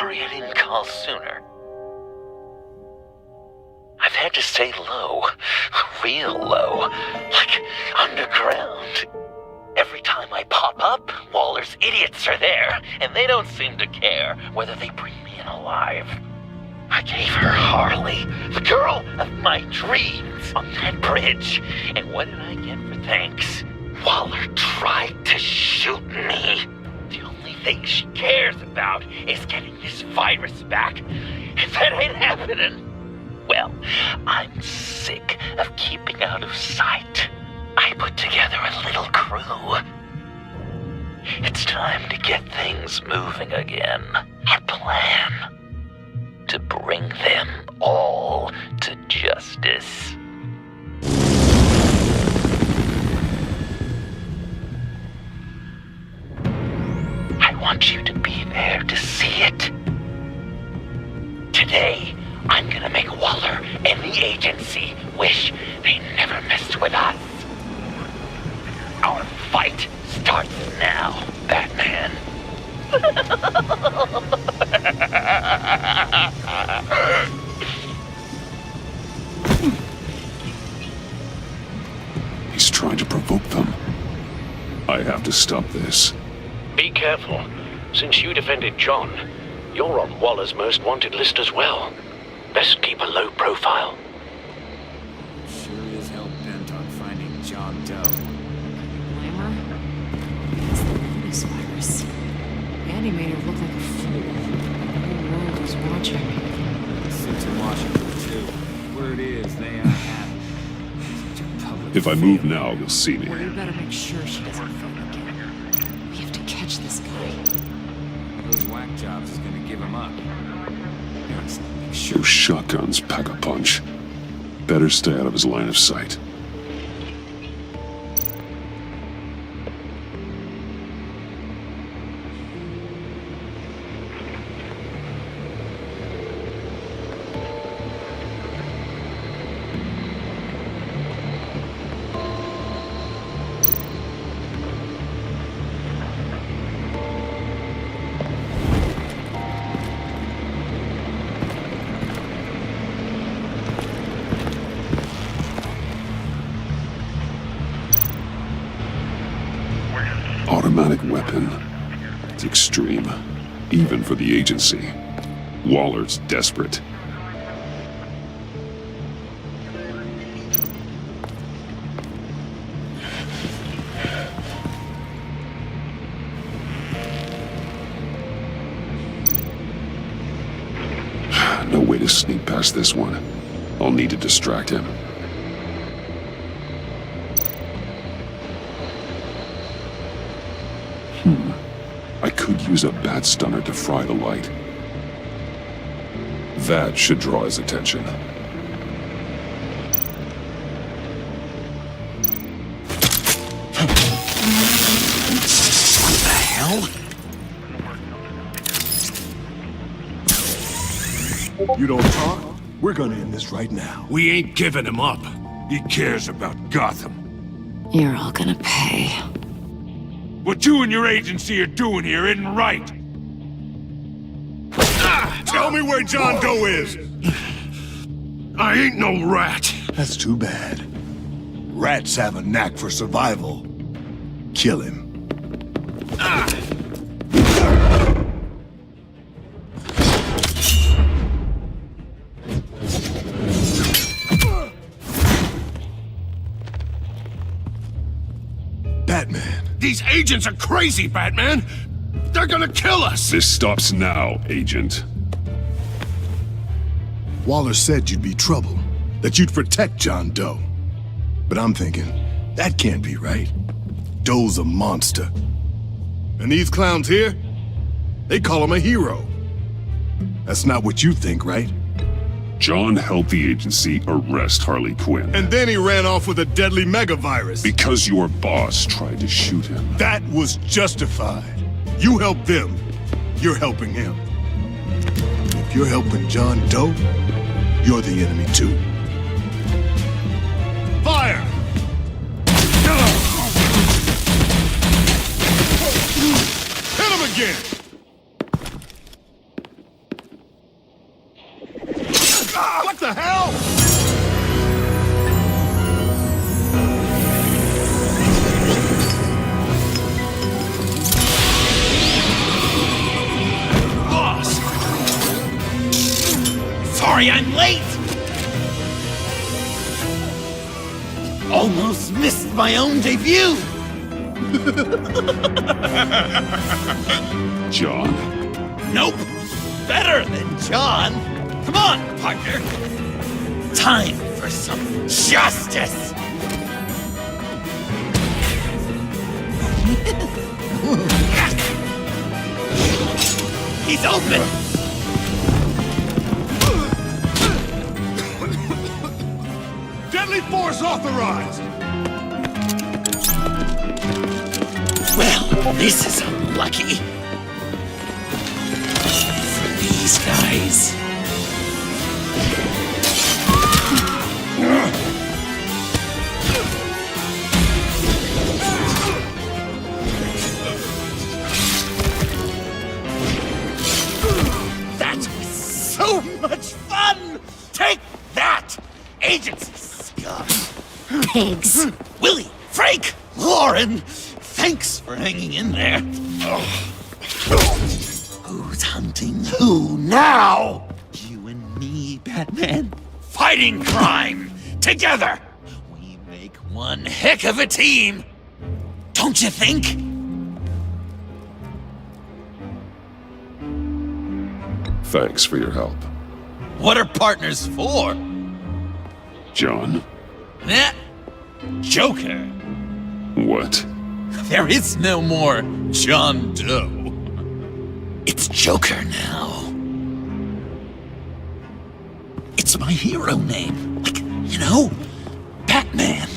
sorry I didn't call sooner. I've had to stay low, real low, like underground. Every time I pop up, Waller's idiots are there, and they don't seem to care whether they bring me in alive. I gave her Harley, the girl of my dreams, on that bridge, and what did I get for thanks? Waller tried to shoot me. The only thing she cares about is getting this virus back. If that ain't happening, well, I'm sick of keeping out of sight. I put together a little crew. It's time to get things moving again. A plan. To bring them all to justice. I want you to be there to see it. Today, I'm gonna make Waller and the agency wish they never messed with us. Our fight starts now, Batman. He's trying to provoke them. I have to stop this. Be careful. Since you defended John, you're on Waller's most wanted list as well. Best keep a low profile. Sure is hell bent on finding John Doe. Blame her? It's the bonus virus. Andy made her look like a fool. The whole world was watching. Sits in Washington, too. Word is they are happy. Such a public If I move now, you'll see me. Well, you better make sure she doesn't vote again. We have to catch this guy. Those whack jobs is gonna give him up. Yes, make sure. Those shotguns pack a punch. Better stay out of his line of sight. Automatic weapon. It's extreme, even for the agency. Waller's desperate. No way to sneak past this one. I'll need to distract him. I could use a bat stunner to fry the light. That should draw his attention. What the hell? You don't talk? We're gonna end this right now. We ain't giving him up. He cares about Gotham. You're all gonna pay. What you and your agency are doing here isn't right. Tell me where John Doe is! I ain't no rat. That's too bad. Rats have a knack for survival. Kill him. Batman. These agents are crazy, Batman. They're gonna kill us. This stops now, Agent. Waller said you'd be trouble, that you'd protect John Doe. But I'm thinking, that can't be right. Doe's a monster. And these clowns here, they call him a hero. That's not what you think, right? John helped the agency arrest Harley Quinn. And then he ran off with a deadly megavirus. Because your boss tried to shoot him. That was justified. You helped them, you're helping him. If you're helping John Doe, you're the enemy too. Fire! Hit him again! What the hell? Boss! Sorry I'm late! Almost missed my own debut! John. Nope! Better than John! Come on, partner! Time for some justice! He's open! Deadly force authorized! Well, this is unlucky. For these guys. That was so much fun! Take that, agency scum! Thanks. Willie, Frank, Lauren, thanks for hanging in there. Who's hunting who now? You and me, Batman. Fighting crime together. We make one heck of a team. Don't you think? Thanks for your help. What are partners for? John. Eh? Joker. What? There is no more John Doe. It's Joker now. It's my hero name. Like, you know, Batman.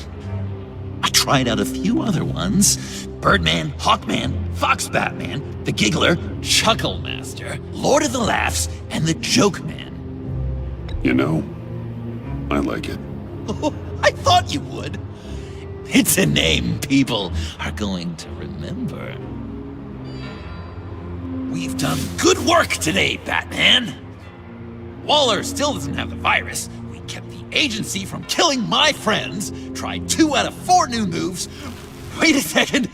I tried out a few other ones. Birdman, Hawkman, Fox Batman, the Giggler, Chuckle Master, Lord of the Laughs, and the Joke Man. You know, I like it. Oh, I thought you would. It's a name people are going to remember. We've done good work today, Batman. Waller still doesn't have the virus. We kept the agency from killing my friends, tried 2 out of 4 new moves. Wait a second.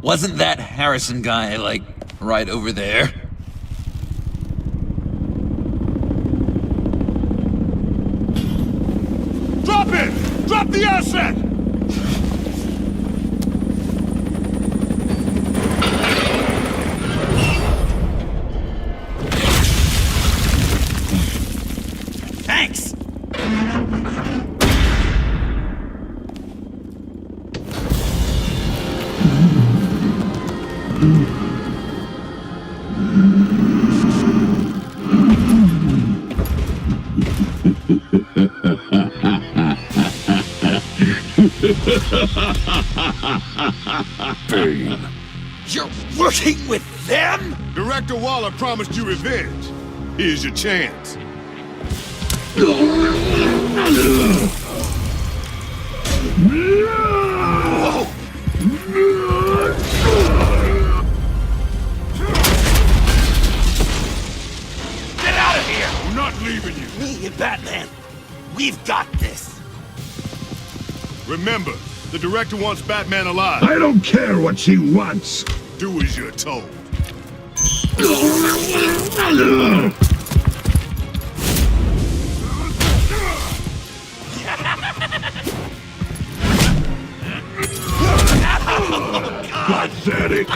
Wasn't that Harrison guy, like, right over there? Drop it! Drop the asset! Thanks! Bane. You're working with them? Director Waller promised you revenge. Here's your chance. Get out of here! I'm not leaving you. Me and Batman, we've got this. Remember, the director wants Batman alive. I don't care what she wants. Do as you're told. Pathetic.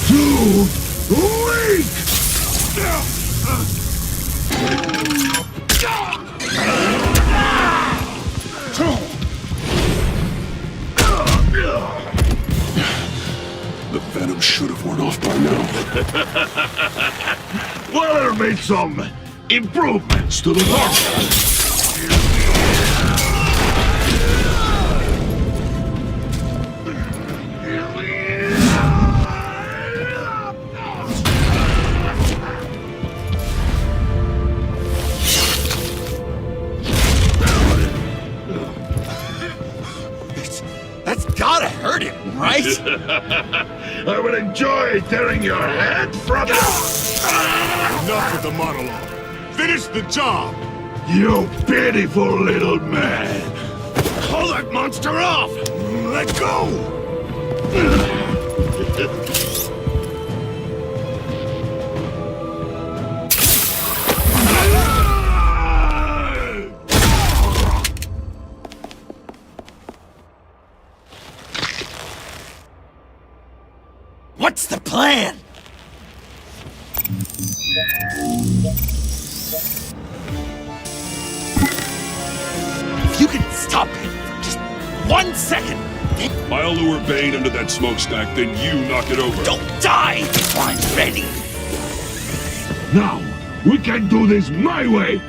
Too weak! worn off by now. Waller made some improvements to the car. That's gotta hurt him, right? I would enjoy tearing your head from it. Enough with the monologue. Finish the job! You pitiful little man. Pull that monster off! Let go! What's the plan? If you can stop him for just 1 second, then I'll lure Bane into that smokestack, then you knock it over. don't die before I'm ready. Now, we can do this my way.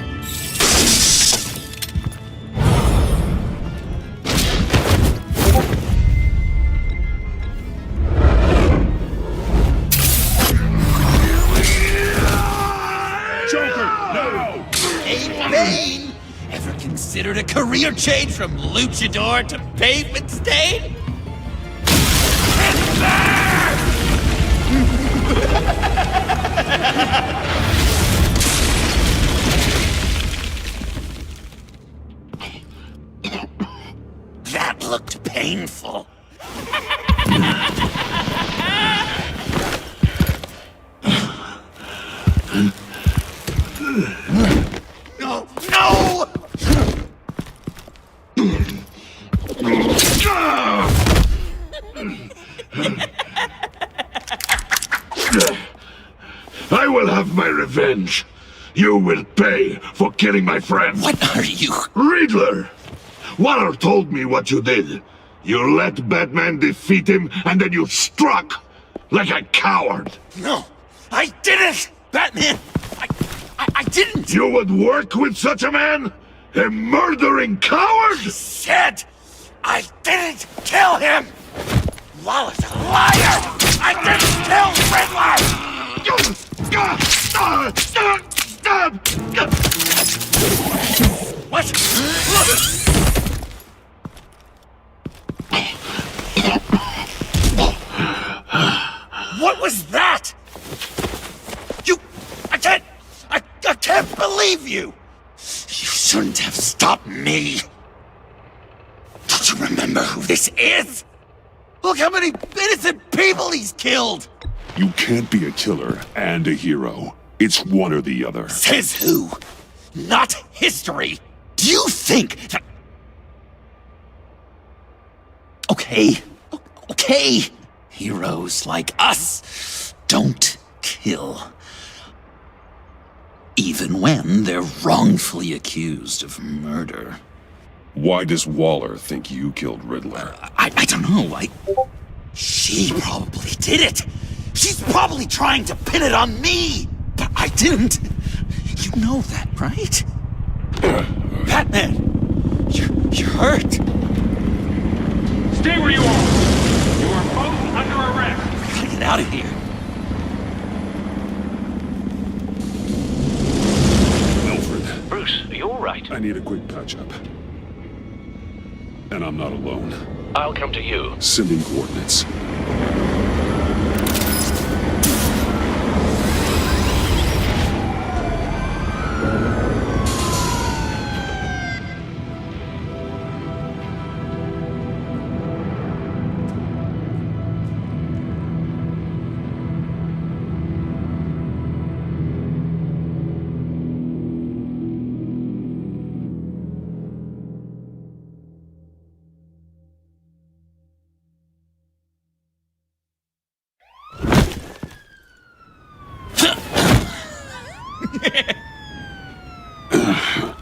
Joker, no! Hey, Bane! Ever considered a career change from luchador to pavement stain? That looked painful. No! No! I will have my revenge. You will pay for killing my friend. What are you? Riddler! Waller told me what you did. You let Batman defeat him, and then you struck like a coward. No, I didn't! Batman! I didn't! You would work with such a man? A murdering coward? Said I didn't kill him! Waller's a liar! I didn't kill Riddler! What? What was that? I can't believe you! You shouldn't have stopped me. Don't you remember who this is? Look how many innocent people he's killed! You can't be a killer and a hero. It's one or the other. Says who? Not history. Do you think that... Okay. Heroes like us don't kill. Even when they're wrongfully accused of murder. Why does Waller think you killed Riddler? I don't know. She probably did it. She's probably trying to pin it on me. But I didn't. You know that, right? Batman, you're hurt. Stay where you are. You are both under arrest. We gotta get out of here. Alfred, Bruce, are you all right? I need a quick patch-up. And I'm not alone. I'll come to you. Sending coordinates.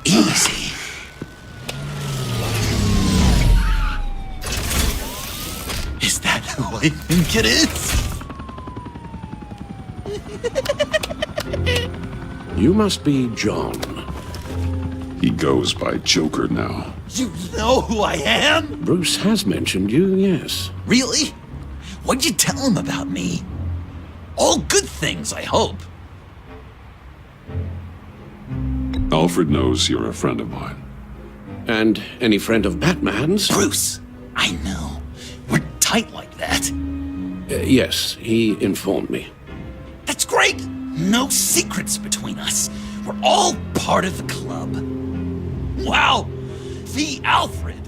Easy. Is that who I think it is? You must be John. He goes by Joker now. You know who I am? Bruce has mentioned you, yes. Really? What'd you tell him about me? All good things, I hope. Alfred knows you're a friend of mine. And any friend of Batman's? Bruce, I know. We're tight like that. Yes, he informed me. That's great. No secrets between us. We're all part of the club. Wow, the Alfred.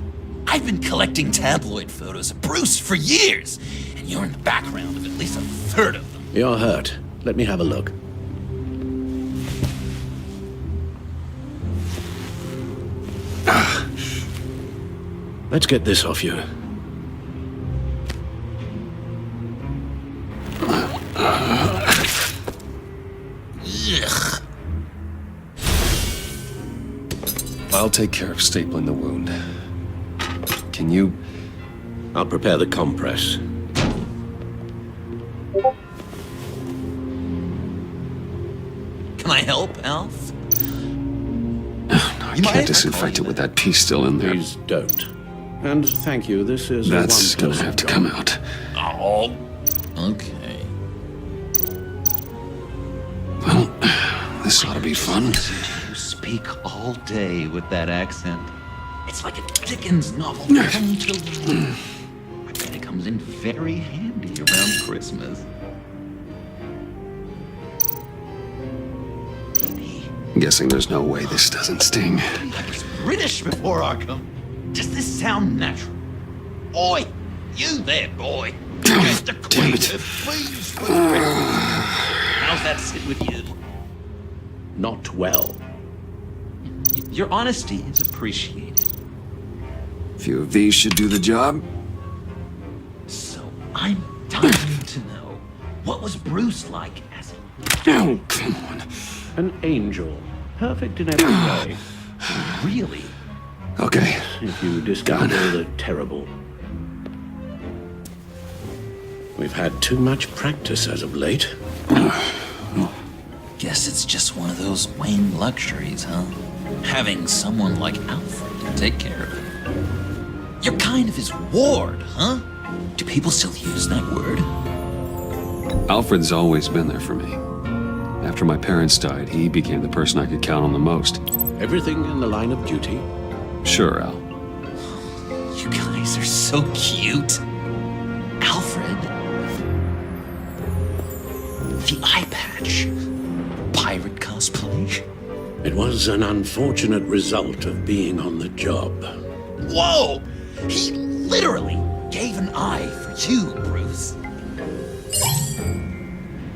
I've been collecting tabloid photos of Bruce for years, and you're in the background of at least a third of them. You're hurt. Let me have a look. Let's get this off you. Ugh. I'll take care of stapling the wound. Can you... I'll prepare the compress. Can I help, Alf? No, I can't disinfect it with that piece still in there. Please don't. And thank you, this is That's a gonna one-person have to job. come out. Oh, okay. Well, this ought to be fun. You speak all day with that accent. It's like a Dickens novel come to life. I bet it comes in very handy around Christmas. I'm guessing there's no way this doesn't sting. I was British before Arkham. Does this sound natural? Oi, you there, boy. Mr. Damn it. Please, with Christmas. How's that sit with you? Not well. Your honesty is appreciated. A few of these should do the job. So I'm dying to know, what was Bruce like as a... Oh, come on. An angel. Perfect in every way. Really? Okay. If you discard all the terrible. We've had too much practice as of late. Guess it's just one of those Wayne luxuries, huh? Having someone like Alfred to take care of him. You're kind of his ward, huh? Do people still use that word? Alfred's always been there for me. After my parents died, he became the person I could count on the most. Everything in the line of duty. Sure, Al. You guys are so cute. Alfred. The eye patch. Pirate cosplay. It was an unfortunate result of being on the job. Whoa! He literally gave an eye for you, Bruce.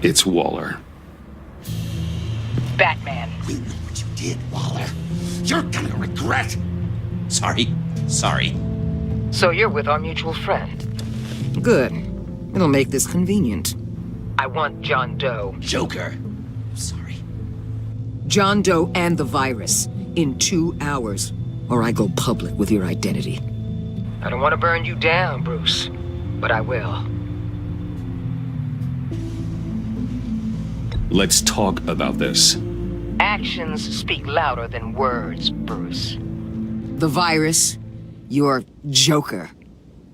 It's Waller. Batman. We know what you did, Waller. You're gonna regret. Sorry. So you're with our mutual friend. Good. It'll make this convenient. I want John Doe. Joker. Sorry. John Doe and the virus in 2 hours, or I go public with your identity. I don't want to burn you down, Bruce, but I will. Let's talk about this. Actions speak louder than words, Bruce. The virus, your Joker,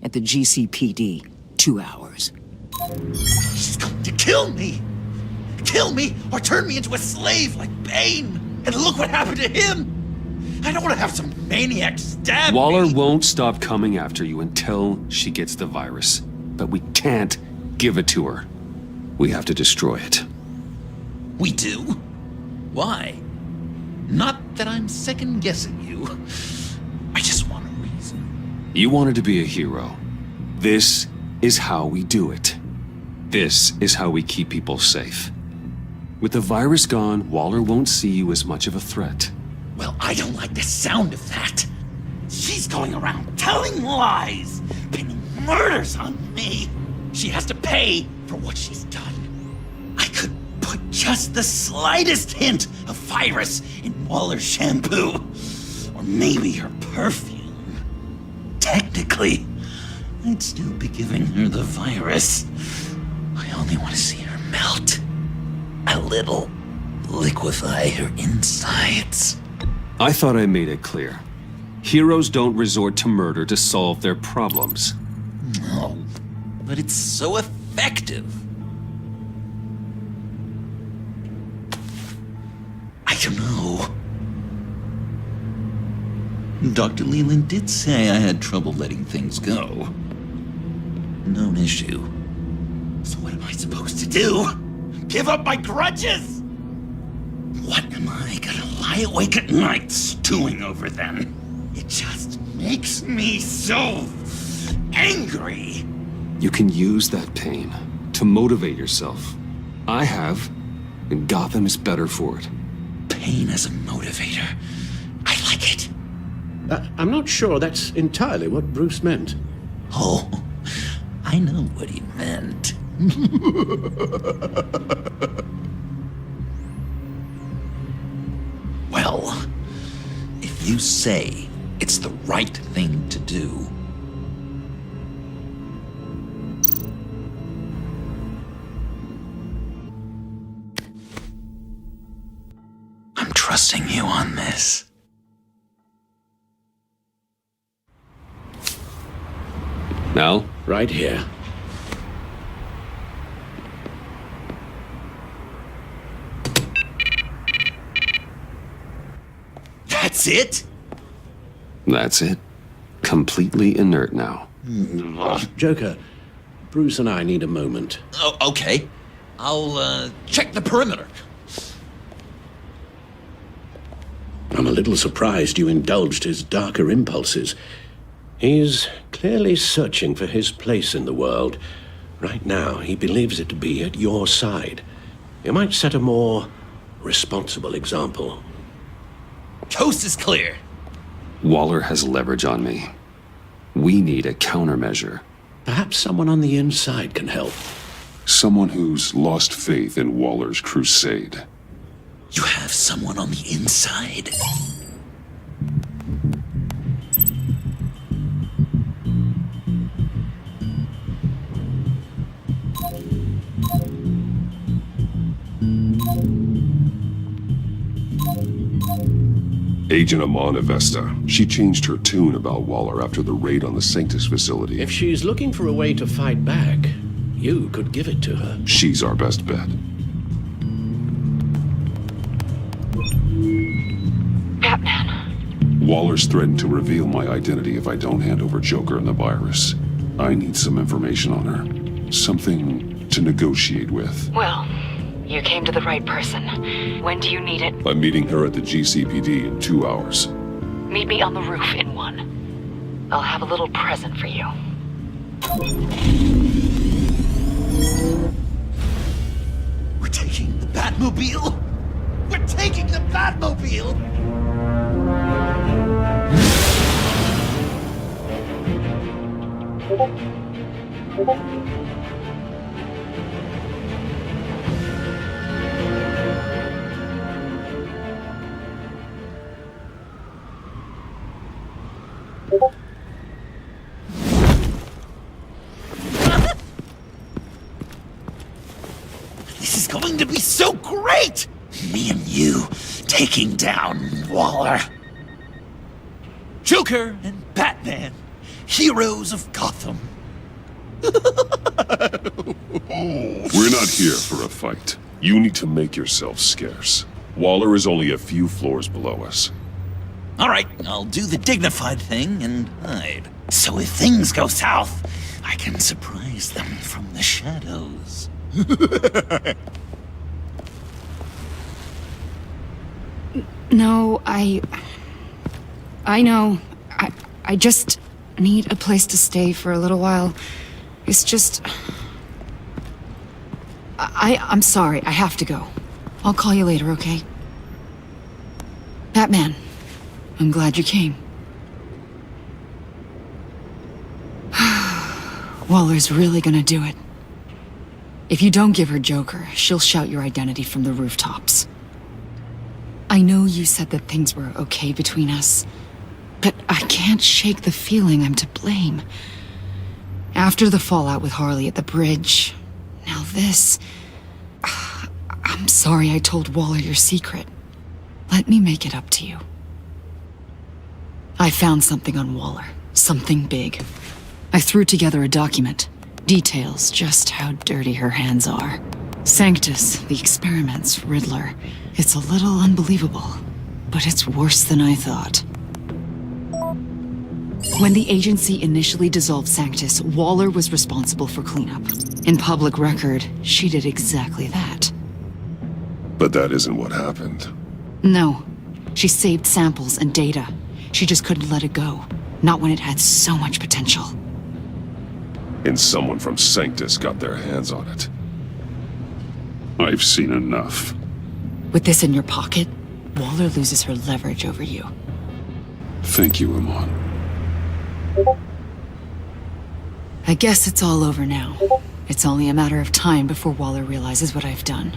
at the GCPD, 2 hours. She's going to kill me! Kill me or turn me into a slave like Bane! And look what happened to him! I don't want to have some maniac stab Waller me! won't stop coming after you until she gets the virus. But we can't give it to her. We have to destroy it. We do? Why? Not that I'm second-guessing you. I just want a reason. You wanted to be a hero. This is how we do it. This is how we keep people safe. With the virus gone, Waller won't see you as much of a threat. Well, I don't like the sound of that. She's going around telling lies, pinning murders on me. She has to pay for what she's done. I could put just the slightest hint of virus in Waller's shampoo. Or maybe her perfume. Technically, I'd still be giving her the virus. I only want to see her melt. A little liquefy her insides. I thought I made it clear. Heroes don't resort to murder to solve their problems. No, but it's so effective. I don't know. Dr. Leland did say I had trouble letting things go. Known issue. So what am I supposed to do? Give up my grudges? What am I gonna lie awake at night stewing over then? It just makes me so angry. You can use that pain to motivate yourself. I have, and Gotham is better for it. Pain as a motivator. I like it. I'm not sure that's entirely what Bruce meant. Oh, I know what he meant. Well, if you say it's the right thing to do, I'm trusting you on this. Now? Right here. That's it? That's it. Completely inert now. Joker, Bruce and I need a moment. Oh, okay. I'll, check the perimeter. I'm a little surprised you indulged his darker impulses. He's clearly searching for his place in the world. Right now, he believes it to be at your side. You might set a more responsible example. Coast is clear. Waller has leverage on me. We need a countermeasure. Perhaps someone on the inside can help. Someone who's lost faith in Waller's crusade. You have someone on the inside? Agent Amana Vesta. She changed her tune about Waller after the raid on the Sanctus facility. If she's looking for a way to fight back, you could give it to her. She's our best bet. Batman. Waller's threatened to reveal my identity if I don't hand over Joker and the virus. I need some information on her. Something to negotiate with. Well, you came to the right person. When do you need it? I'm meeting her at the GCPD in 2 hours. Meet me on the roof in 1. I'll have a little present for you. We're taking the Batmobile? We're taking the Batmobile! This is going to be so great! Me and you taking down Waller. Joker and Batman, heroes of Gotham. We're not here for a fight. You need to make yourself scarce. Waller is only a few floors below us. All right, I'll do the dignified thing and hide. So if things go south, I can surprise them from the shadows. No, I know. I just need a place to stay for a little while. It's just... I'm sorry, I have to go. I'll call you later, okay? Batman, I'm glad you came. Waller's really gonna do it. If you don't give her Joker, she'll shout your identity from the rooftops. I know you said that things were okay between us, but I can't shake the feeling I'm to blame. After the fallout with Harley at the bridge, now this... I'm sorry I told Waller your secret. Let me make it up to you. I found something on Waller. Something big. I threw together a document. Details just how dirty her hands are. Sanctus, the experiments, Riddler. It's a little unbelievable, but it's worse than I thought. When the agency initially dissolved Sanctus, Waller was responsible for cleanup. In public record, she did exactly that. But that isn't what happened. No. She saved samples and data. She just couldn't let it go. Not when it had so much potential. And someone from Sanctus got their hands on it. I've seen enough. With this in your pocket, Waller loses her leverage over you. Thank you, Iman. I guess it's all over now. It's only a matter of time before Waller realizes what I've done.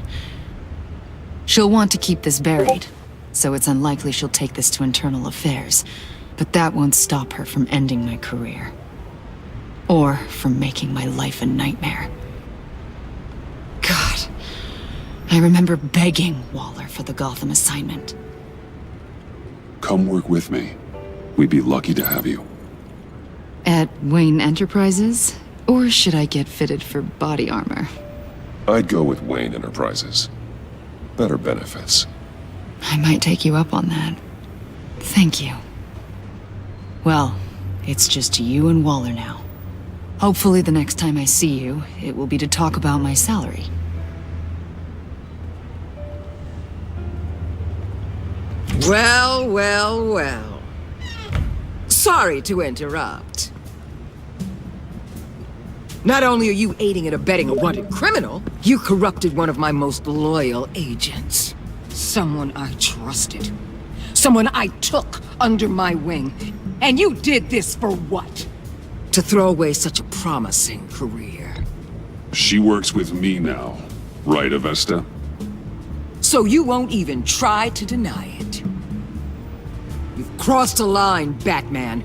She'll want to keep this buried, so it's unlikely she'll take this to internal affairs. But that won't stop her from ending my career. Or from making my life a nightmare. God. I remember begging Waller for the Gotham assignment. Come work with me. We'd be lucky to have you. At Wayne Enterprises? Or should I get fitted for body armor? I'd go with Wayne Enterprises. Better benefits. I might take you up on that. Thank you. Well, it's just you and Waller now. Hopefully the next time I see you, it will be to talk about my salary. Well, well, well. Sorry to interrupt. Not only are you aiding and abetting a wanted criminal, you corrupted one of my most loyal agents. Someone I trusted. Someone I took under my wing. And you did this for what? To throw away such a promising career. She works with me now, right, Avesta? So you won't even try to deny it. You've crossed a line, Batman.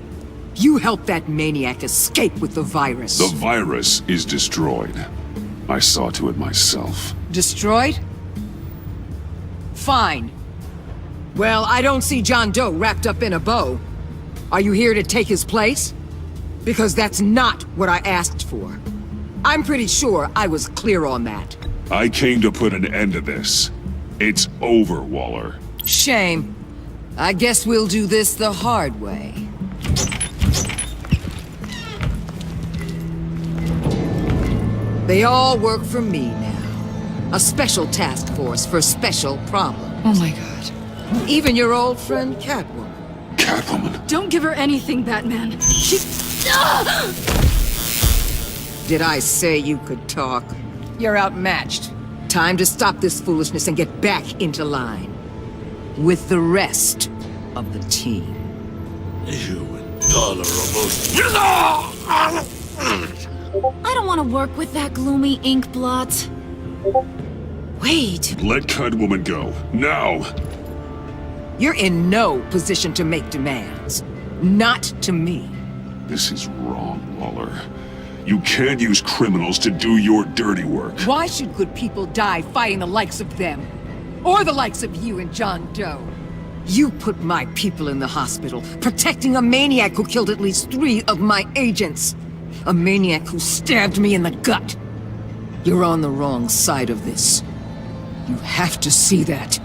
You helped that maniac escape with the virus. The virus is destroyed. I saw to it myself. Destroyed? Fine. Well, I don't see John Doe wrapped up in a bow. Are you here to take his place? Because that's not what I asked for. I'm pretty sure I was clear on that. I came to put an end to this. It's over, Waller. Shame. I guess we'll do this the hard way. They all work for me now. A special task force for special problems. Oh my god. Even your old friend Catwoman. Catwoman? Don't give her anything, Batman. Did I say you could talk? You're outmatched. Time to stop this foolishness and get back into line. With the rest of the team. You intolerable... I don't want to work with that gloomy ink blot. Wait. Let Catwoman go, now! You're in no position to make demands. Not to me. This is wrong, Waller. You can't use criminals to do your dirty work. Why should good people die fighting the likes of them? Or the likes of you and John Doe? You put my people in the hospital, protecting a maniac who killed at least 3 of my agents. A maniac who stabbed me in the gut. You're on the wrong side of this. You have to see that.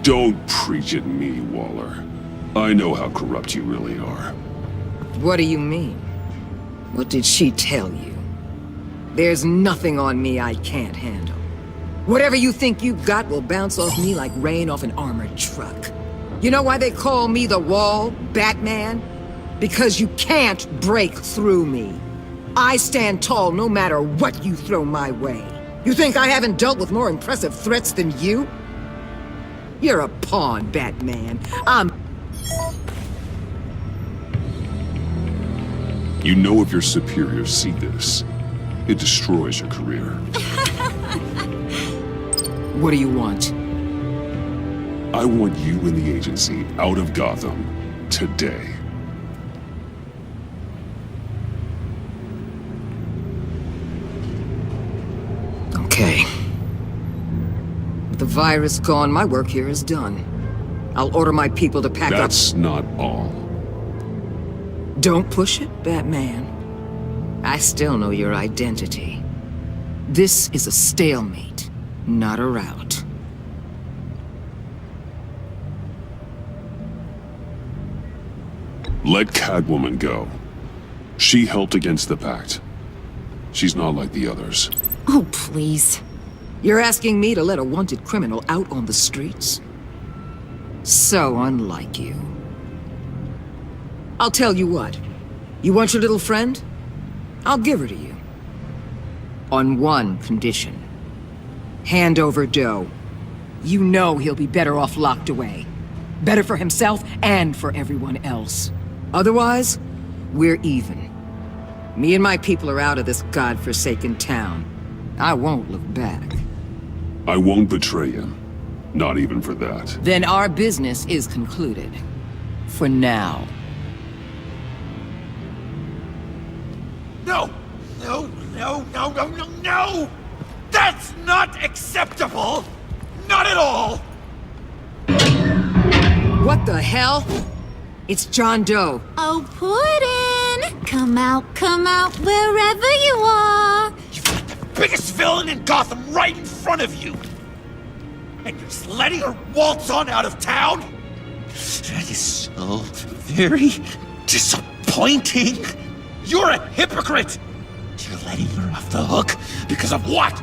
Don't preach at me, Waller. I know how corrupt you really are. What do you mean? What did she tell you? There's nothing on me I can't handle. Whatever you think you've got will bounce off me like rain off an armored truck. You know why they call me the Wall, Batman? Because you can't break through me. I stand tall no matter what you throw my way. You think I haven't dealt with more impressive threats than you? You're a pawn, Batman. You know if your superiors see this, it destroys your career. What do you want? I want you and the agency out of Gotham today. the virus gone, my work here is done. I'll order my people to pack up. That's not all. Don't push it, Batman. I still know your identity. This is a stalemate, not a rout. Let Catwoman go. She helped against the Pact. She's not like the others. Oh, please. You're asking me to let a wanted criminal out on the streets? So unlike you. I'll tell you what. You want your little friend? I'll give her to you. On one condition. Hand over Doe. You know he'll be better off locked away. Better for himself and for everyone else. Otherwise, we're even. Me and my people are out of this godforsaken town. I won't look back. I won't betray him. Not even for that. Then our business is concluded. For now. No! No, no, no, no, no, no! That's not acceptable! Not at all! What the hell? It's John Doe. Oh, Puddin'! Come out, wherever you are! You've got the biggest villain in Gotham right in front of you! And you're just letting her waltz on out of town? That is so very disappointing! You're a hypocrite! You're letting her off the hook because of what?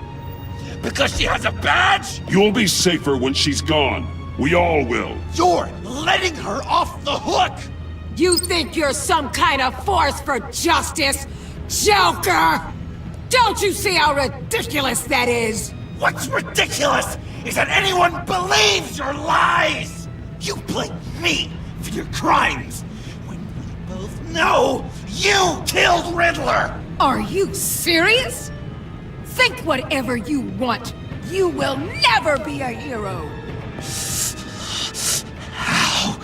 Because she has a badge? You'll be safer when she's gone. We all will. You're letting her off the hook! You think you're some kind of force for justice, Joker? Don't you see how ridiculous that is? What's ridiculous is that anyone believes your lies! You blame me for your crimes, when we both know you killed Riddler! Are you serious? Think whatever you want. You will never be a hero. How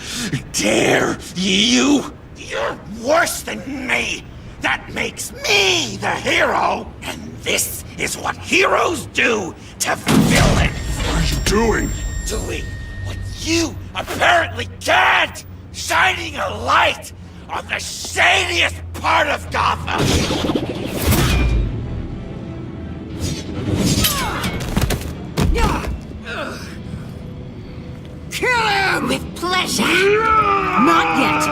dare you? You're worse than me! That makes me the hero! And this is what heroes do to villains! What are you doing? Doing what you apparently can't! Shining a light on the shadiest part of Gotham! Kill him! With pleasure! Not yet!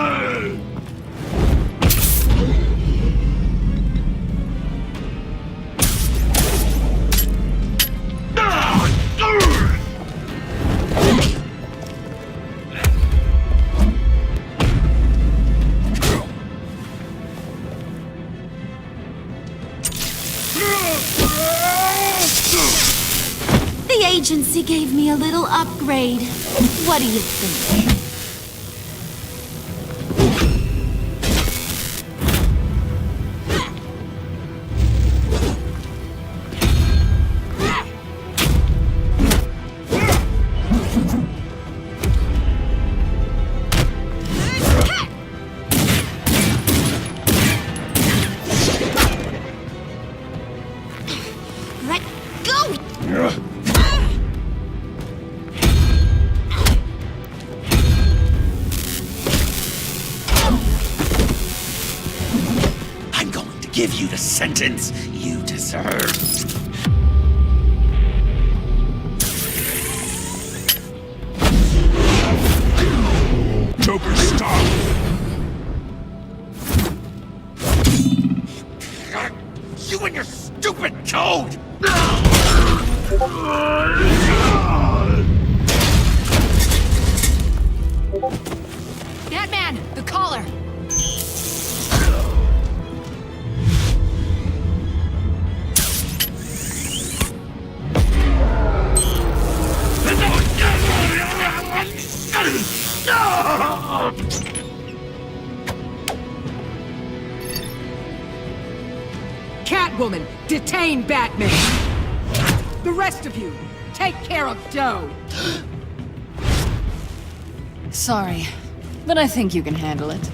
The agency gave me a little upgrade. What do you think? Let go! I'm going to give you the sentence you deserve. Joker, stop! You and your stupid code! Batman, the collar! Catwoman, detain Batman! The rest of you, take care of Doe! Sorry, but I think you can handle it.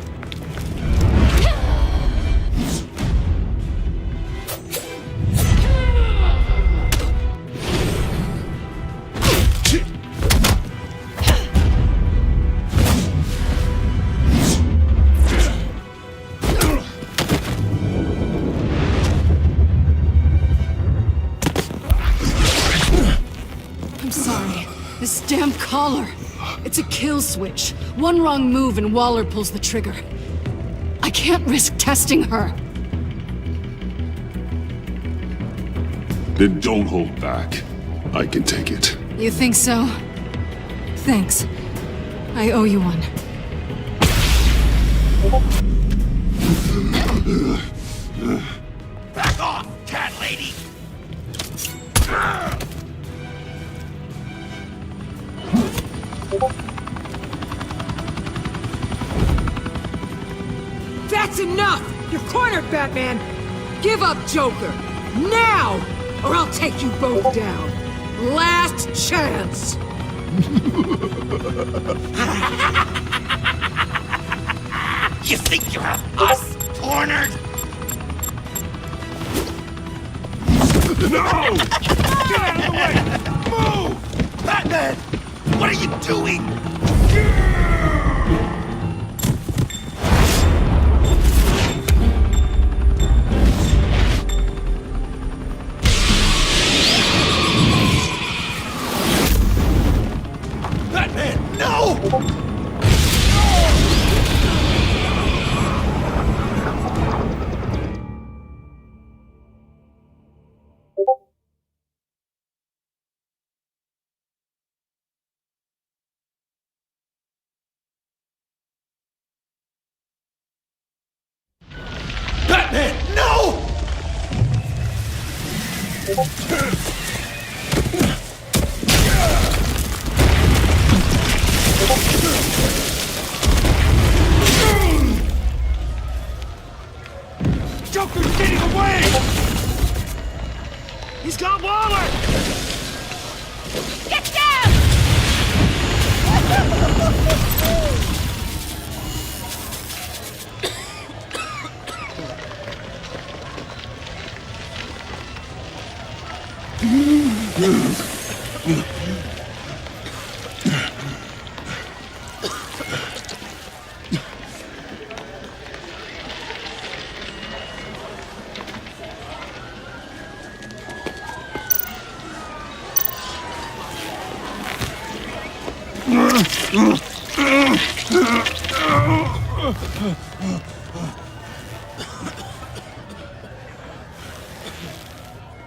Sorry. This damn collar. It's a kill switch. One wrong move and Waller pulls the trigger. I can't risk testing her. Then don't hold back. I can take it. You think so? Thanks. I owe you one. Back off, cat lady! That's enough! You're cornered, Batman! Give up, Joker! Now! Or I'll take you both down! Last chance! You think you have us cornered? No! Get out of the way! Move! Batman! What are you doing? Batman, no! Batman, no! Joker's getting away! He's got Waller! Get down!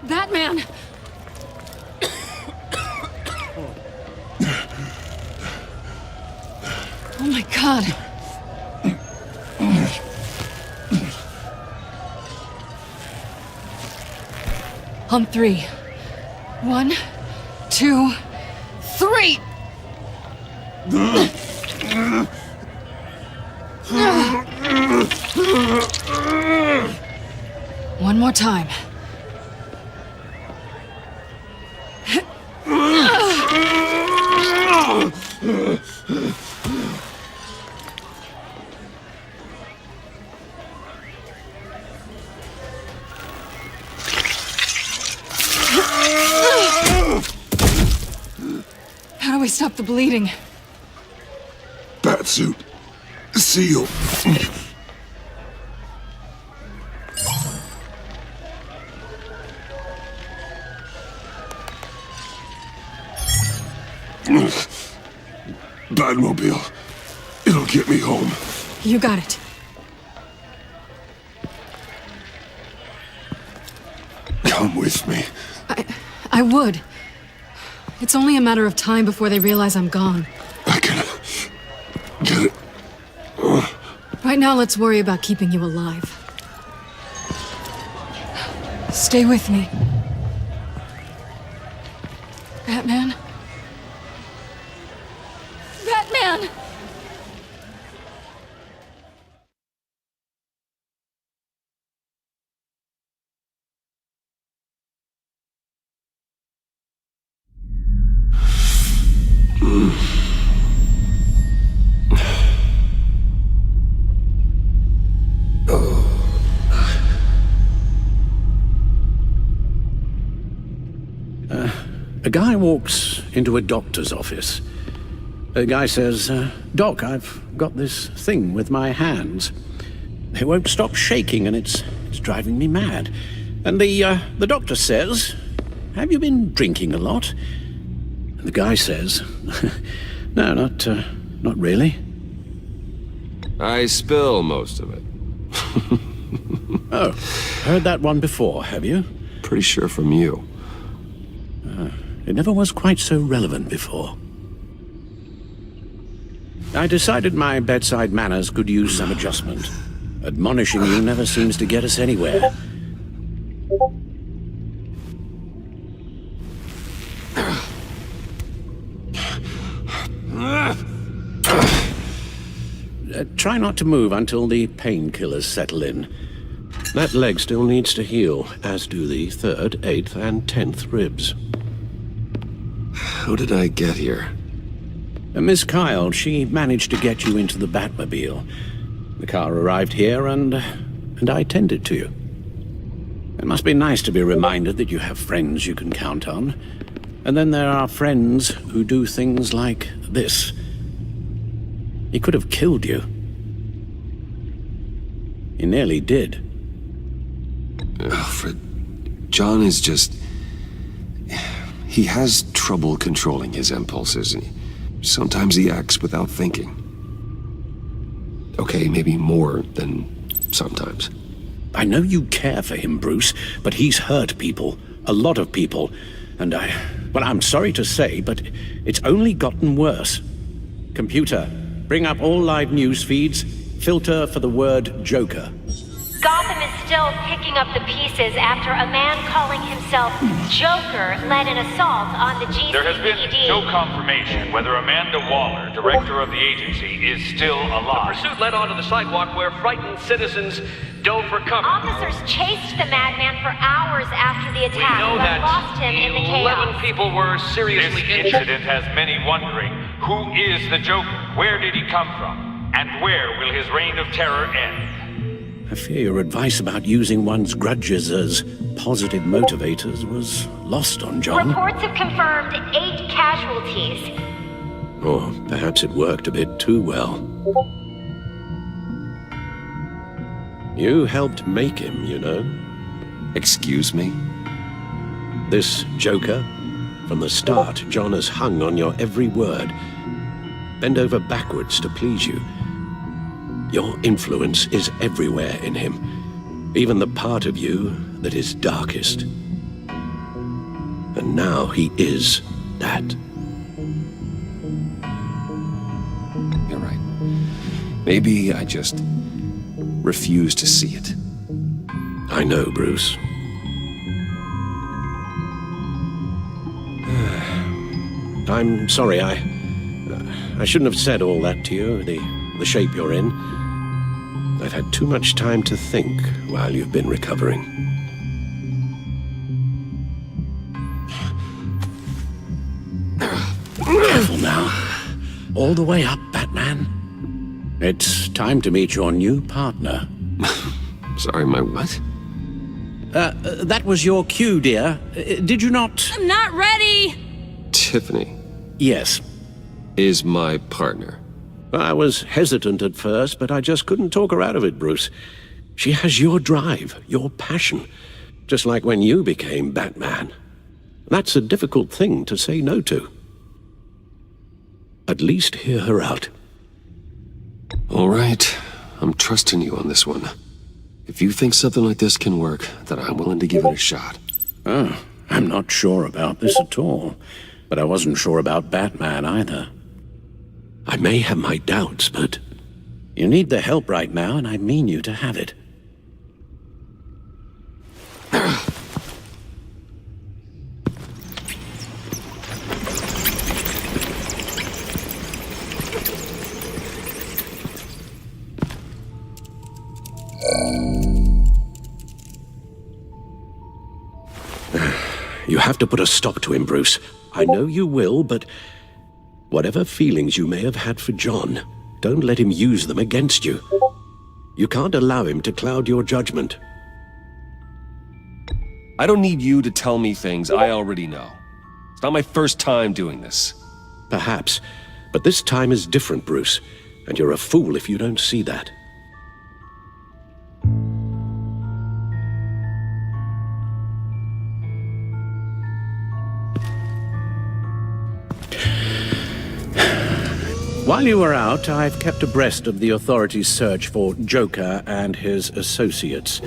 Batman! Oh my god. On three. 1, 2, 3! One more time. How do we stop the bleeding? Batsuit. Seal. Batmobile. It'll get me home. You got it. Come with me. I would. It's only a matter of time before they realize I'm gone. I can get it. Right now, let's worry about keeping you alive. Stay with me. Batman? Batman! A guy walks into a doctor's office. The guy says, Doc, I've got this thing with my hands. They won't stop shaking and it's driving me mad. And the doctor says, have you been drinking a lot? The guy says, no, not really. I spill most of it. Oh, heard that one before, have you? Pretty sure from you. It never was quite so relevant before. I decided my bedside manners could use some adjustment. Admonishing you never seems to get us anywhere. Try not to move until the painkillers settle in. That leg still needs to heal, as do the 3rd, 8th, and 10th ribs. How did I get here? Miss Kyle, she managed to get you into the Batmobile. The car arrived here, and I tended to you. It must be nice to be reminded that you have friends you can count on. And then there are friends who do things like this. He could have killed you. He nearly did. Alfred, John is just... He has trouble controlling his impulses. Sometimes he acts without thinking. Okay, maybe more than sometimes. I know you care for him, Bruce, but he's hurt people. A lot of people. And well, I'm sorry to say, but it's only gotten worse. Computer, bring up all live news feeds. Filter for the word Joker. Gotham is still picking up the pieces after a man calling himself Joker led an assault on the GCPD. There has been no confirmation whether Amanda Waller, director of the agency, is still alive. The pursuit led onto the sidewalk where frightened citizens dove for cover. Officers chased the madman for hours after the attack, We know but that lost him in the chaos. 11 people were seriously This injured. incident has many wondering, who is the Joker? Where did he come from? And where will his reign of terror end? I fear your advice about using one's grudges as positive motivators was lost on John. Reports have confirmed 8 casualties. Or perhaps it worked a bit too well. You helped make him, you know. Excuse me? This Joker, from the start, John has hung on your every word. Bend over backwards to please you. Your influence is everywhere in him, even the part of you that is darkest. And now he is that. You're right. Maybe I just refuse to see it. I know, Bruce. I'm sorry, I shouldn't have said all that to you, the shape you're in. I've had too much time to think while you've been recovering. Careful now. All the way up, Batman. It's time to meet your new partner. Sorry, my what? That was your cue, dear. Did you not... I'm not ready! Tiffany Yes. is my partner. I was hesitant at first, but I just couldn't talk her out of it, Bruce. She has your drive, your passion, just like when you became Batman. That's a difficult thing to say no to. At least hear her out. All right, I'm trusting you on this one. If you think something like this can work, then I'm willing to give it a shot. Oh, I'm not sure about this at all. But I wasn't sure about Batman either. I may have my doubts, but... You need the help right now, and I mean you to have it. You have to put a stop to him, Bruce. I know you will, but whatever feelings you may have had for John, don't let him use them against you. You can't allow him to cloud your judgment. I don't need you to tell me things I already know. It's not my first time doing this. Perhaps, but this time is different, Bruce, and you're a fool if you don't see that. While you were out, I've kept abreast of the authorities' search for Joker and his associates.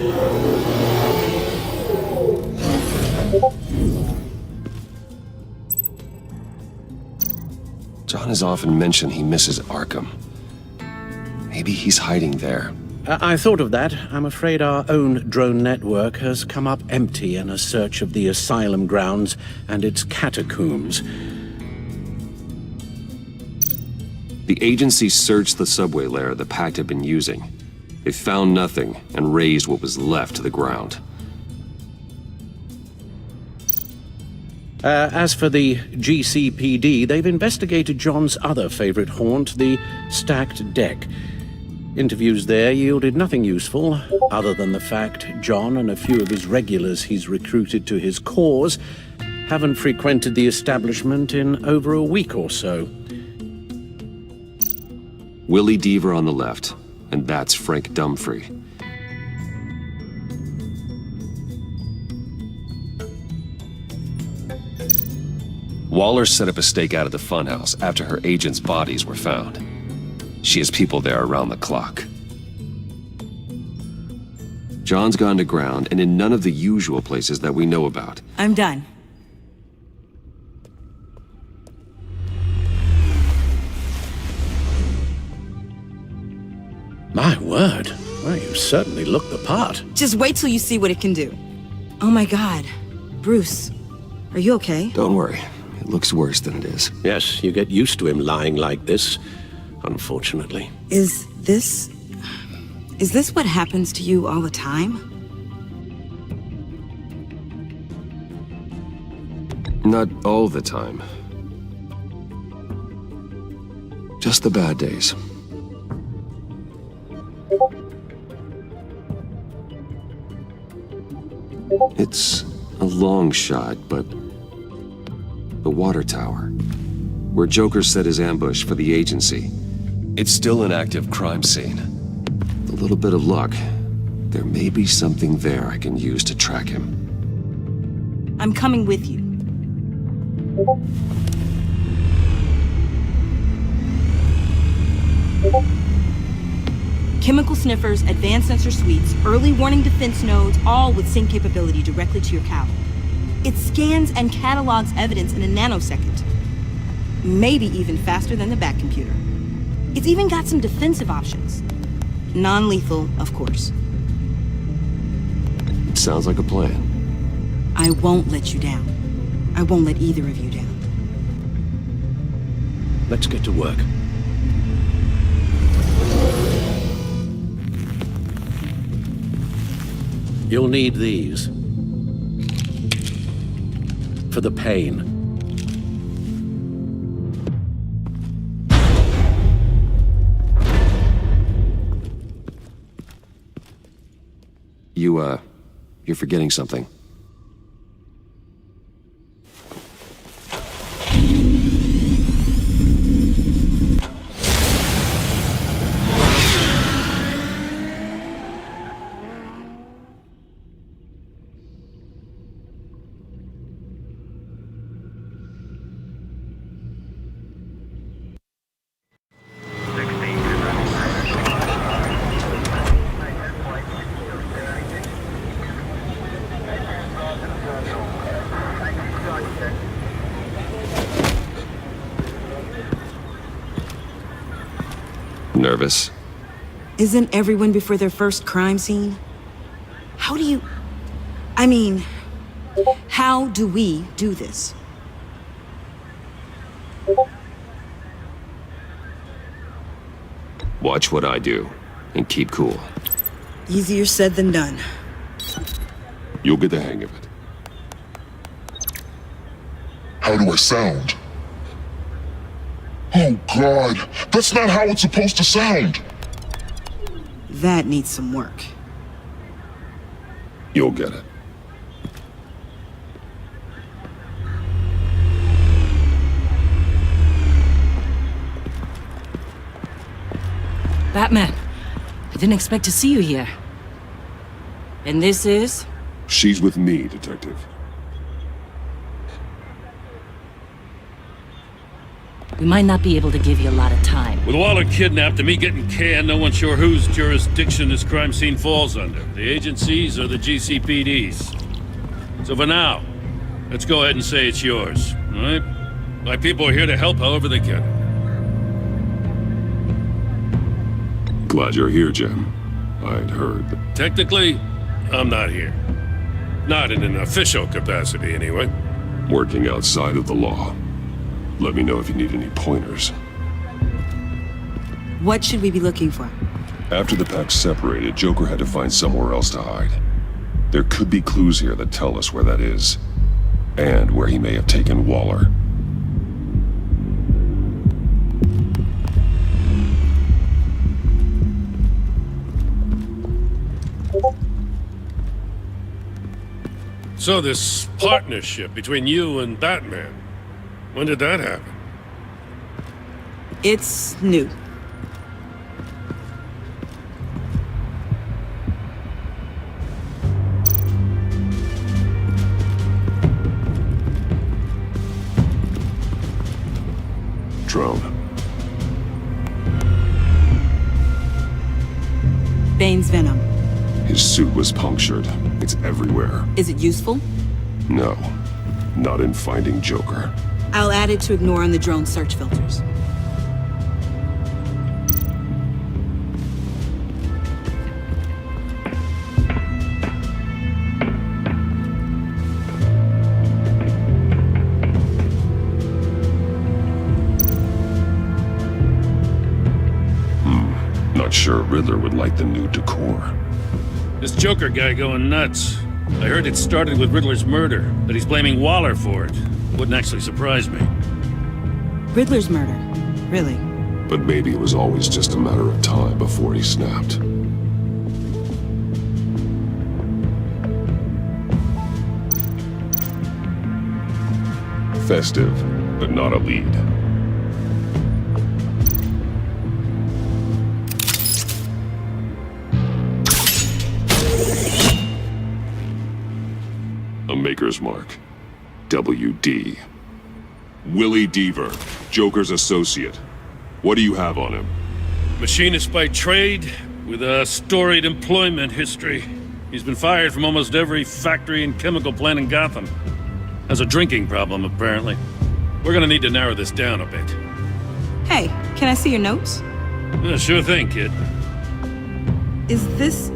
John has often mentioned he misses Arkham. Maybe he's hiding there. I thought of that. I'm afraid our own drone network has come up empty in a search of the asylum grounds and its catacombs. The agency searched the subway lair the Pact had been using. They found nothing and razed what was left to the ground. As for the GCPD, they've investigated John's other favorite haunt, the stacked deck. Interviews there yielded nothing useful, other than the fact John and a few of his regulars he's recruited to his cause haven't frequented the establishment in over a week or so. Willie Deaver on the left, and that's Frank Dumfrey. Waller set up a stakeout at the funhouse after her agents' bodies were found. She has people there around the clock. John's gone to ground and in none of the usual places that we know about. I'm done. My word. Well, you certainly look the part. Just wait till you see what it can do. Oh my God. Bruce, are you okay? Don't worry. It looks worse than it is. Yes, you get used to him lying like this, unfortunately. Is this what happens to you all the time? Not all the time. Just the bad days. It's a long shot, but the water tower, where Joker set his ambush for the agency, it's still an active crime scene. With a little bit of luck, there may be something there I can use to track him. I'm coming with you. Chemical sniffers, advanced sensor suites, early warning defense nodes, all with sync capability directly to your cowl. It scans and catalogs evidence in a nanosecond. Maybe even faster than the Bat computer. It's even got some defensive options. Non-lethal, of course. It sounds like a plan. I won't let you down. I won't let either of you down. Let's get to work. You'll need these. For the pain. You're forgetting something. Nervous? Isn't everyone before their first crime scene? How do you... I mean, how do we do this? Watch what I do, and keep cool. Easier said than done. You'll get the hang of it. How do I sound? Oh, God. That's not how it's supposed to sound. That needs some work. You'll get it. Batman, I didn't expect to see you here. And this is? She's with me, Detective. We might not be able to give you a lot of time. With Waller kidnapped and me getting canned, no one's sure whose jurisdiction this crime scene falls under. The agencies or the GCPD's. So for now, let's go ahead and say it's yours, all right? My people are here to help however they can. Glad you're here, Jim. I'd heard. Technically, I'm not here. Not in an official capacity, anyway. Working outside of the law. Let me know if you need any pointers. What should we be looking for? After the pack separated, Joker had to find somewhere else to hide. There could be clues here that tell us where that is. And where he may have taken Waller. So this partnership between you and Batman, when did that happen? It's new. Drone. Bane's venom. His suit was punctured. It's everywhere. Is it useful? No. Not in finding Joker. I'll add it to ignore on the drone search filters. Not sure Riddler would like the new decor. This Joker guy going nuts. I heard it started with Riddler's murder, but he's blaming Waller for it. Wouldn't actually surprise me. Riddler's murder? Really? But maybe it was always just a matter of time before he snapped. Festive, but not a lead. A maker's mark. WD. Willie Deaver, Joker's associate. What do you have on him? Machinist by trade, with a storied employment history. He's been fired from almost every factory and chemical plant in Gotham. Has a drinking problem, apparently. We're gonna need to narrow this down a bit. Hey, can I see your notes? Yeah, sure thing, kid. Is this...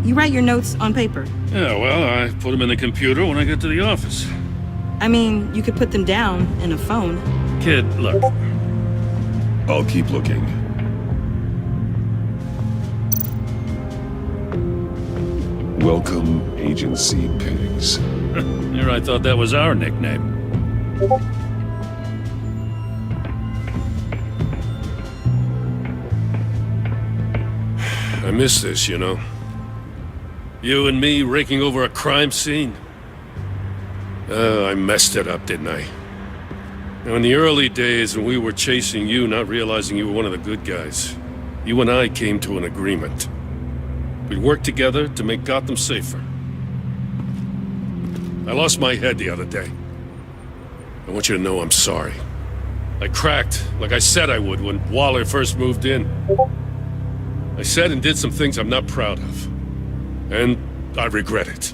You write your notes on paper? Yeah, well, I put them in the computer when I get to the office. I mean, you could put them down in a phone. Kid, look. I'll keep looking. Welcome, Agency Pigs. Here I thought that was our nickname. I miss this, you know. You and me raking over a crime scene. Oh, I messed it up, didn't I? Now, in the early days when we were chasing you, not realizing you were one of the good guys, you and I came to an agreement. We'd work together to make Gotham safer. I lost my head the other day. I want you to know I'm sorry. I cracked, like I said I would when Waller first moved in. I said and did some things I'm not proud of. And I regret it.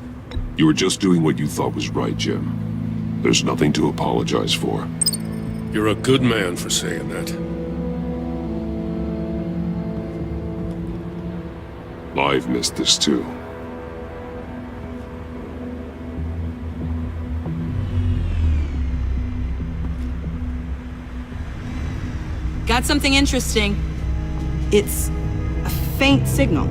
You were just doing what you thought was right, Jim. There's nothing to apologize for. You're a good man for saying that. I've missed this too. Got something interesting. It's a faint signal.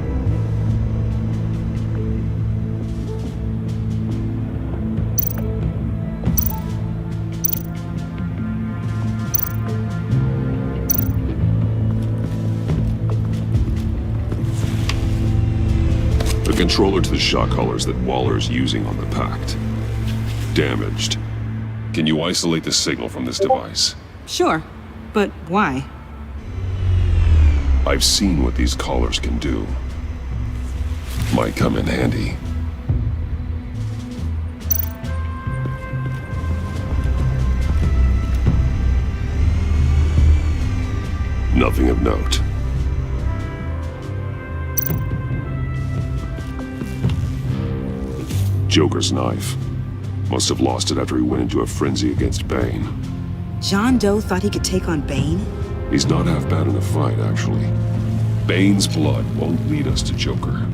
The controller to the shot collars that Waller's using on the Pact. Damaged. Can you isolate the signal from this device? Sure, but why? I've seen what these collars can do. Might come in handy. Nothing of note. Joker's knife. Must have lost it after he went into a frenzy against Bane. John Doe thought he could take on Bane? He's not half bad in a fight, actually. Bane's blood won't lead us to Joker.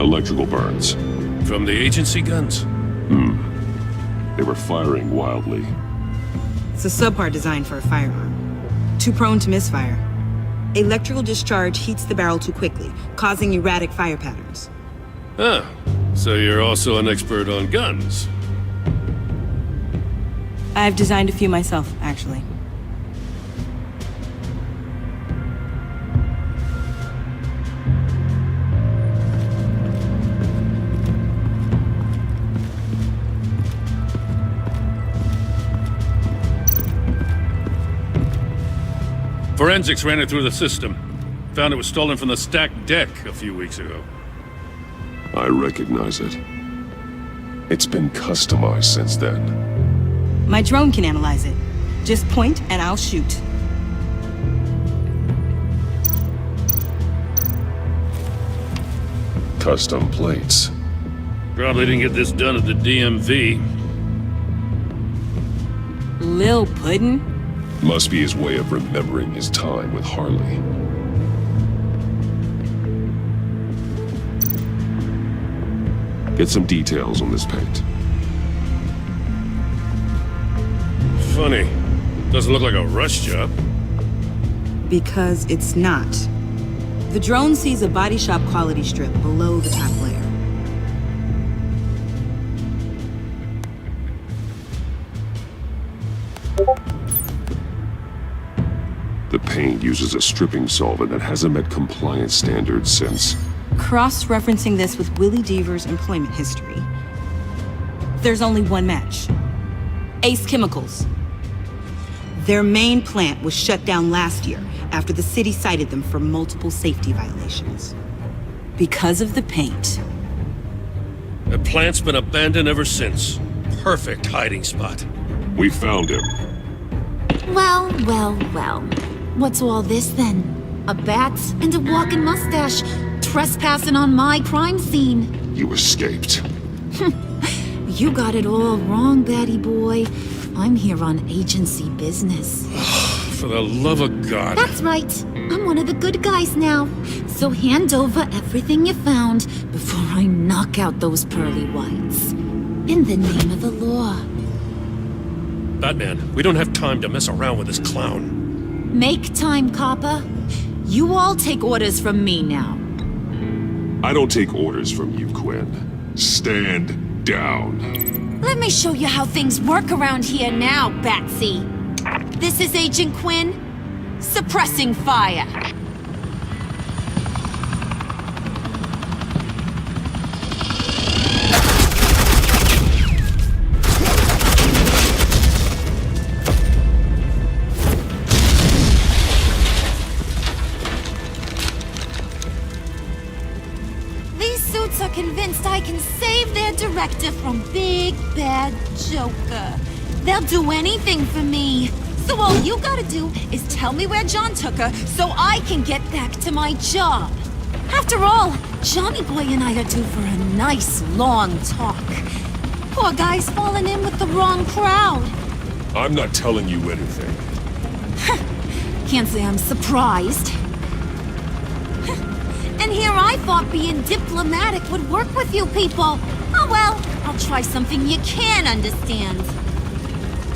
Electrical burns. From the agency guns? They were firing wildly. It's a subpart designed for a firearm. Too prone to misfire. Electrical discharge heats the barrel too quickly, causing erratic fire patterns. Ah, so you're also an expert on guns. I've designed a few myself, actually. Forensics ran it through the system. Found it was stolen from the stacked deck a few weeks ago. I recognize it. It's been customized since then. My drone can analyze it. Just point and I'll shoot. Custom plates. Probably didn't get this done at the DMV. Lil Puddin'? Must be his way of remembering his time with Harley. Get some details on this paint. Funny. Doesn't look like a rush job. Because it's not. The drone sees a body shop quality strip below the top layer. The paint uses a stripping solvent that hasn't met compliance standards since... Cross-referencing this with Willie Deaver's employment history, there's only one match. Ace Chemicals. Their main plant was shut down last year after the city cited them for multiple safety violations. Because of the paint. The plant's been abandoned ever since. Perfect hiding spot. We found him. Well, well, well. What's all this then? A bat and a walking mustache trespassing on my crime scene. You escaped. You got it all wrong, Batty boy. I'm here on agency business. For the love of God. That's right. I'm one of the good guys now. So hand over everything you found before I knock out those pearly whites. In the name of the law. Batman, we don't have time to mess around with this clown. Make time, copper. You all take orders from me now. I don't take orders from you, Quinn. Stand down. Let me show you how things work around here now, Batsy. This is Agent Quinn, suppressing fire. Convinced I can save their director from Big Bad Joker. They'll do anything for me. So all you gotta do is tell me where John took her so I can get back to my job. After all, Johnny Boy and I are due for a nice long talk. Poor guy's fallen in with the wrong crowd. I'm not telling you anything. Can't say I'm surprised. And here I thought being diplomatic would work with you people. Oh well, I'll try something you can understand.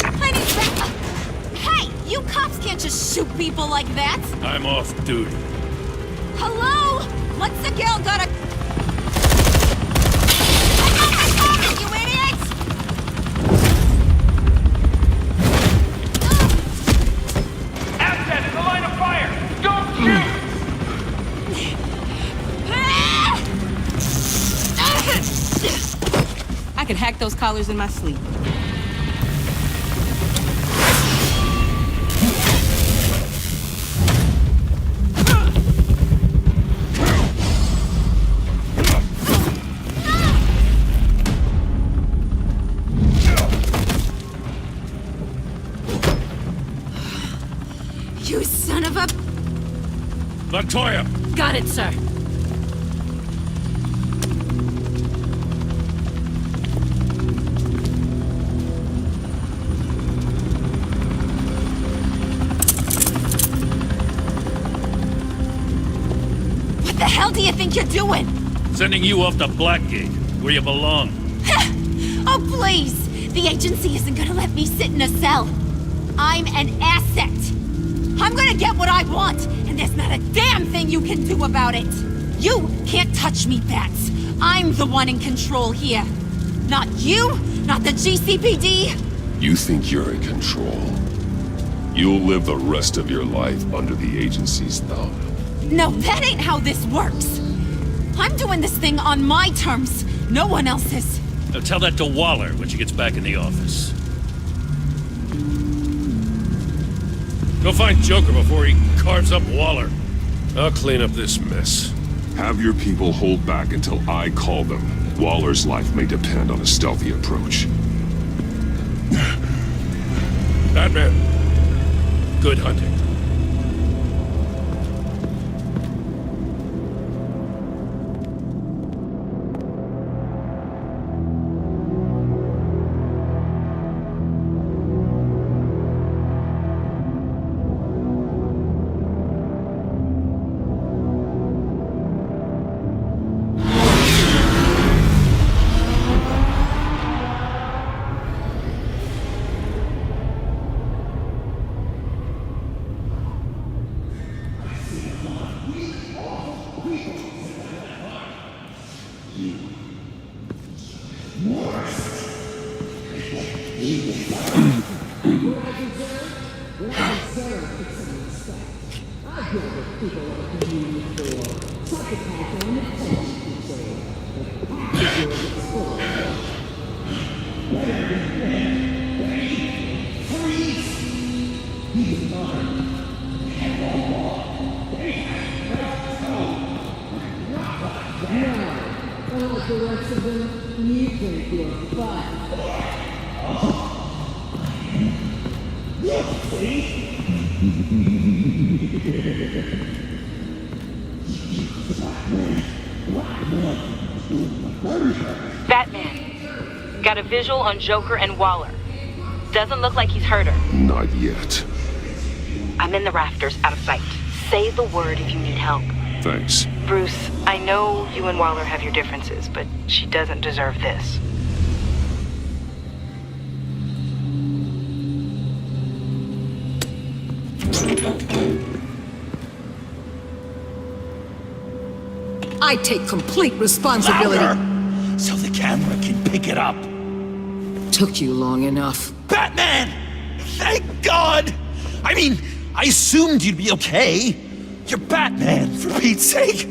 I need that. Hey, you cops can't just shoot people like that. I'm off duty. Hello? What's the girl got a... You idiot! Assets in the line of fire! Don't shoot! I could hack those collars in my sleep. Montoya! Got it, sir. What the hell do you think you're doing? Sending you off to Blackgate, where you belong. Oh, please! The agency isn't gonna let me sit in a cell. I'm an asset. I'm gonna get what I want, and there's not a damn thing you can do about it. You can't touch me, Bats. I'm the one in control here. Not you, not the GCPD. You think you're in control? You'll live the rest of your life under the agency's thumb. No, that ain't how this works. I'm doing this thing on my terms, no one else's. Now tell that to Waller when she gets back in the office. Go find Joker before he carves up Waller. I'll clean up this mess. Have your people hold back until I call them. Waller's life may depend on a stealthy approach. Batman, good hunting. Batman, got a visual on Joker and Waller. Doesn't look like he's hurt her. Not yet. I'm in the rafters, out of sight. Say the word if you need help. Thanks. Bruce, I know you and Waller have your differences, but she doesn't deserve this. I take complete responsibility. Louder, so the camera can pick it up. Took you long enough. Batman! Thank God! I mean, I assumed you'd be okay. You're Batman, for Pete's sake.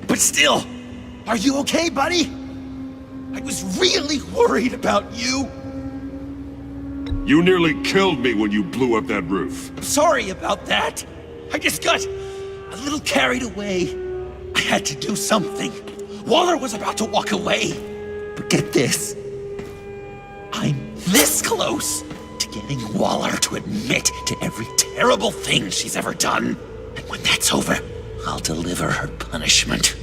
But still, are you okay, buddy? I was really worried about you. You nearly killed me when you blew up that roof. Sorry about that. I just got a little carried away. I had to do something. Waller was about to walk away. But get this. I'm this close to getting Waller to admit to every terrible thing she's ever done. And when that's over, I'll deliver her punishment.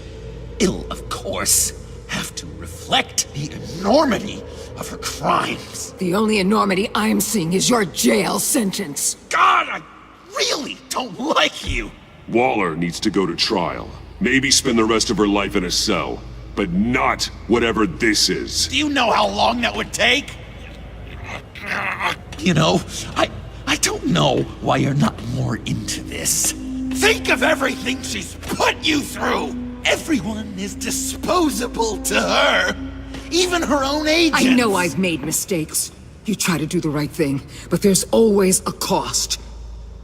It'll, of course, have to reflect the enormity of her crimes. The only enormity I'm seeing is your jail sentence. God, I really don't like you. Waller needs to go to trial. Maybe spend the rest of her life in a cell. But not whatever this is. Do you know how long that would take? You know, I don't know why you're not more into this. Think of everything she's put you through! Everyone is disposable to her! Even her own agents! I know I've made mistakes. You try to do the right thing, but there's always a cost.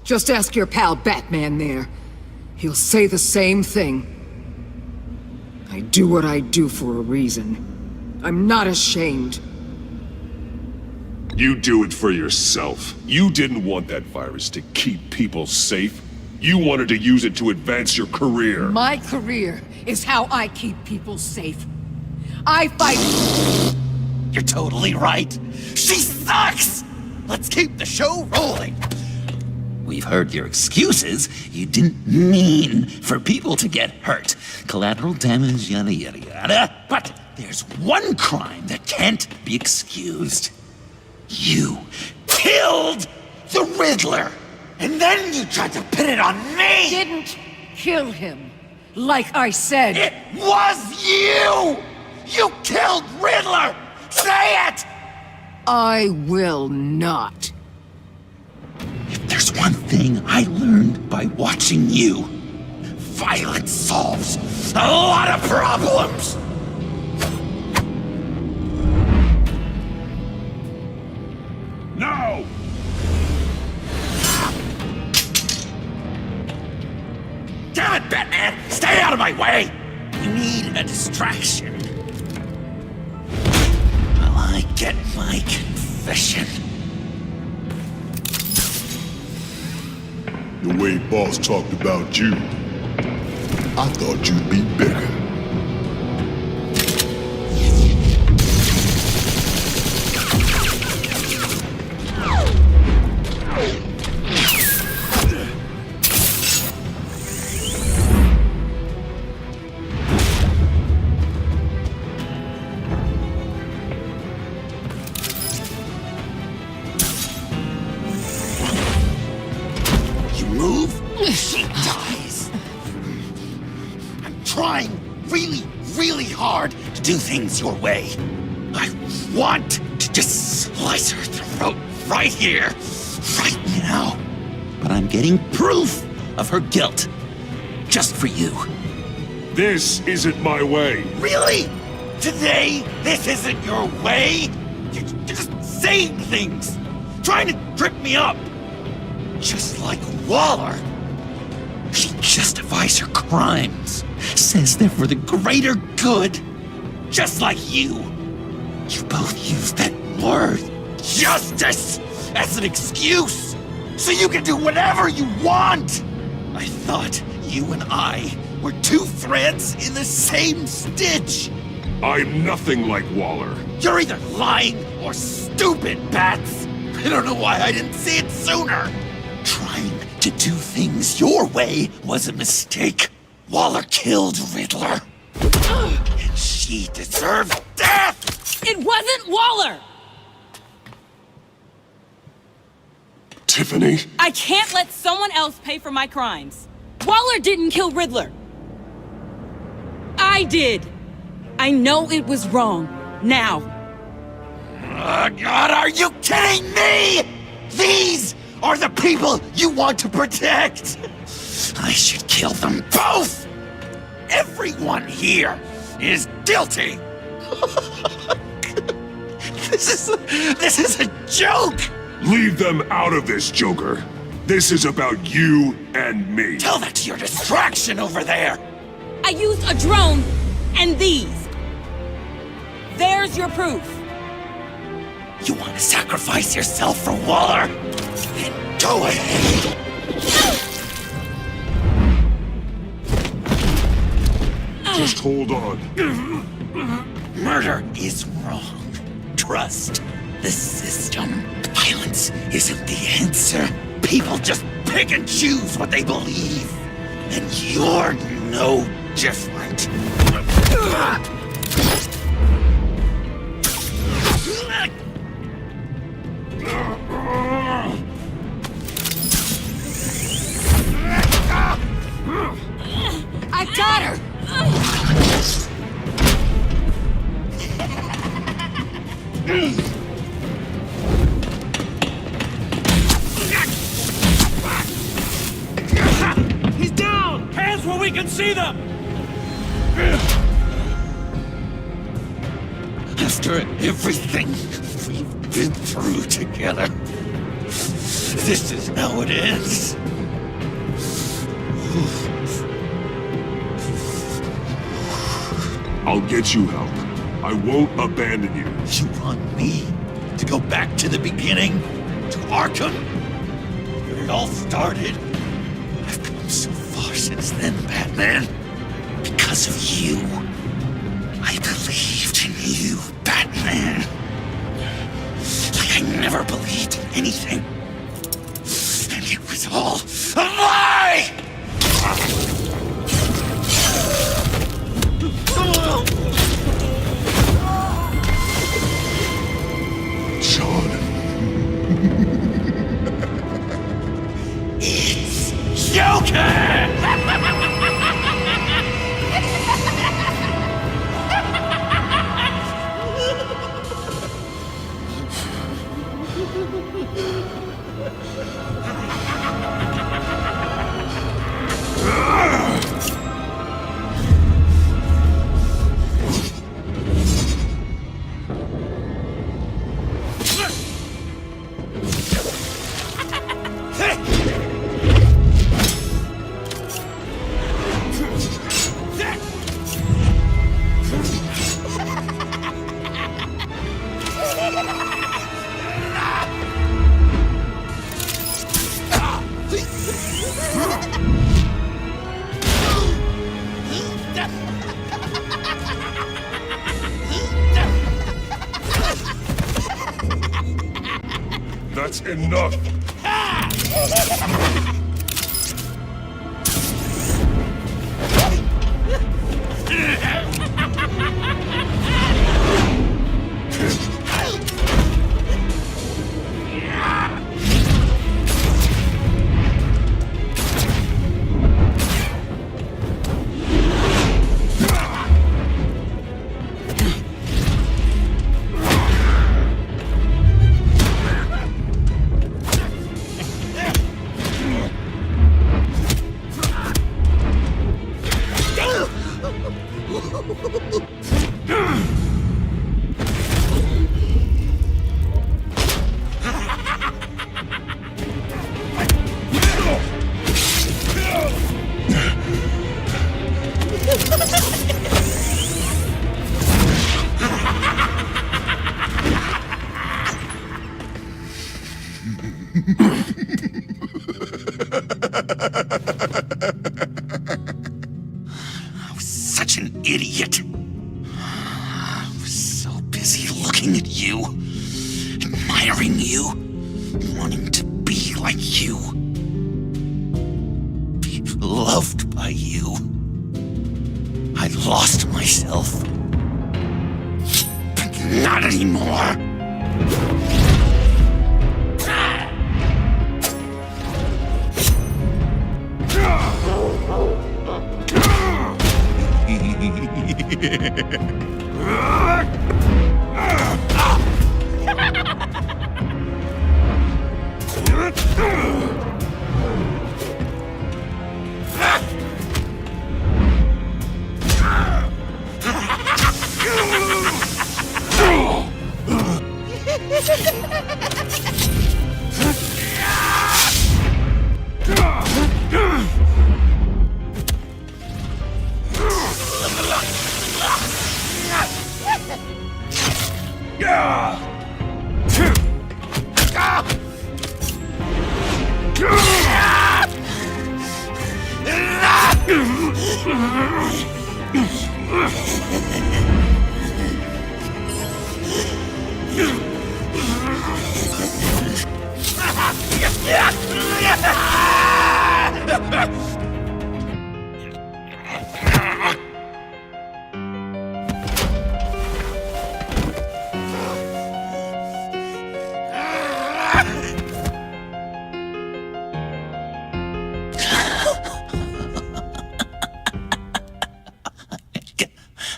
Just ask your pal Batman there. He'll say the same thing. I do what I do for a reason. I'm not ashamed. You do it for yourself. You didn't want that virus to keep people safe. You wanted to use it to advance your career. My career is how I keep people safe. I fight... You're totally right. She sucks! Let's keep the show rolling. We've heard your excuses. You didn't mean for people to get hurt. Collateral damage, yada yada yada. But there's one crime that can't be excused. You killed the Riddler! And then you tried to pin it on me! Didn't kill him, like I said. It was you! You killed Riddler! Say it! I will not. If there's one thing I learned by watching you, violence solves a lot of problems! No! Damn it, Batman! Stay out of my way! You need a distraction. While I get my confession. The way Boss talked about you, I thought you'd be bigger. She dies. I'm trying really hard to do things your way. I want to just slice her throat right here, right now. But I'm getting proof of her guilt, just for you. This isn't my way. Really? Today, this isn't your way? You're just saying things, trying to trip me up. Just like Waller. She justifies her crimes, says they're for the greater good, just like you. You both use that word, justice, as an excuse, so you can do whatever you want. I thought you and I were two threads in the same stitch. I'm nothing like Waller. You're either lying or stupid, Bats. I don't know why I didn't see it sooner. Trying to do things your way was a mistake. Waller killed Riddler. And she deserved death! It wasn't Waller! Tiffany? I can't let someone else pay for my crimes. Waller didn't kill Riddler. I did. I know it was wrong. Now. God, are you kidding me? These are the people you want to protect. I should kill them both. Everyone here is guilty. This is a joke. Leave them out of this, Joker. This is about you and me. Tell that to your distraction over there. I used a drone and these. There's your proof. You want to sacrifice yourself for Waller? Then go ahead. Just hold on. Murder is wrong. Trust the system. Violence isn't the answer. People just pick and choose what they believe. And you're no different. I got her! He's down! Hands where we can see them! After everything we've been through together, this is how it ends. I'll get you help. I won't abandon you. You want me to go back to the beginning? To Arkham? Where it all started? I've come so far since then, Batman. Because of you. I believed in you, Batman. Like I never believed in anything. And it was all a lie! Sean. It's Joker! That's enough! I was such an idiot. I was so busy looking at you, admiring you, wanting to be like you, be loved by you. I lost myself. But not anymore.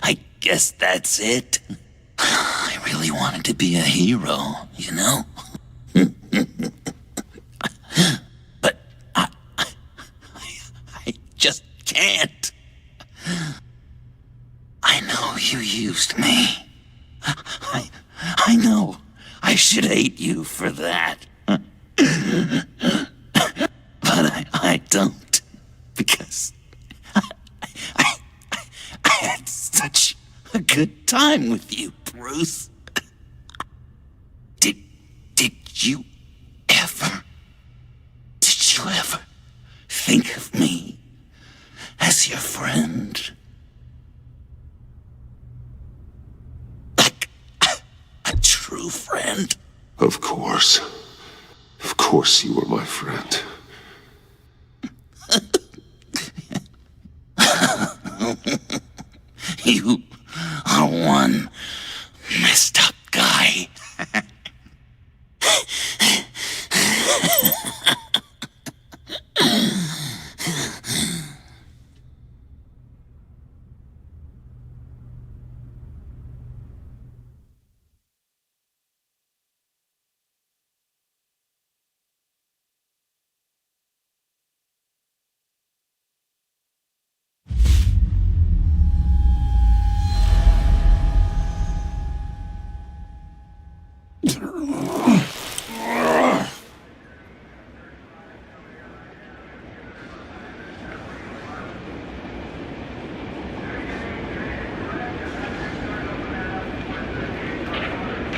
I guess that's it. I really wanted to be a hero, you know? But I just can't. I know you used me. I know I should hate you for that. But I don't. Because I had such a good time with you, Bruce. Did you ever think of me as your friend? Like a true friend? Of course. Of course you were my friend. You are one messed up guy.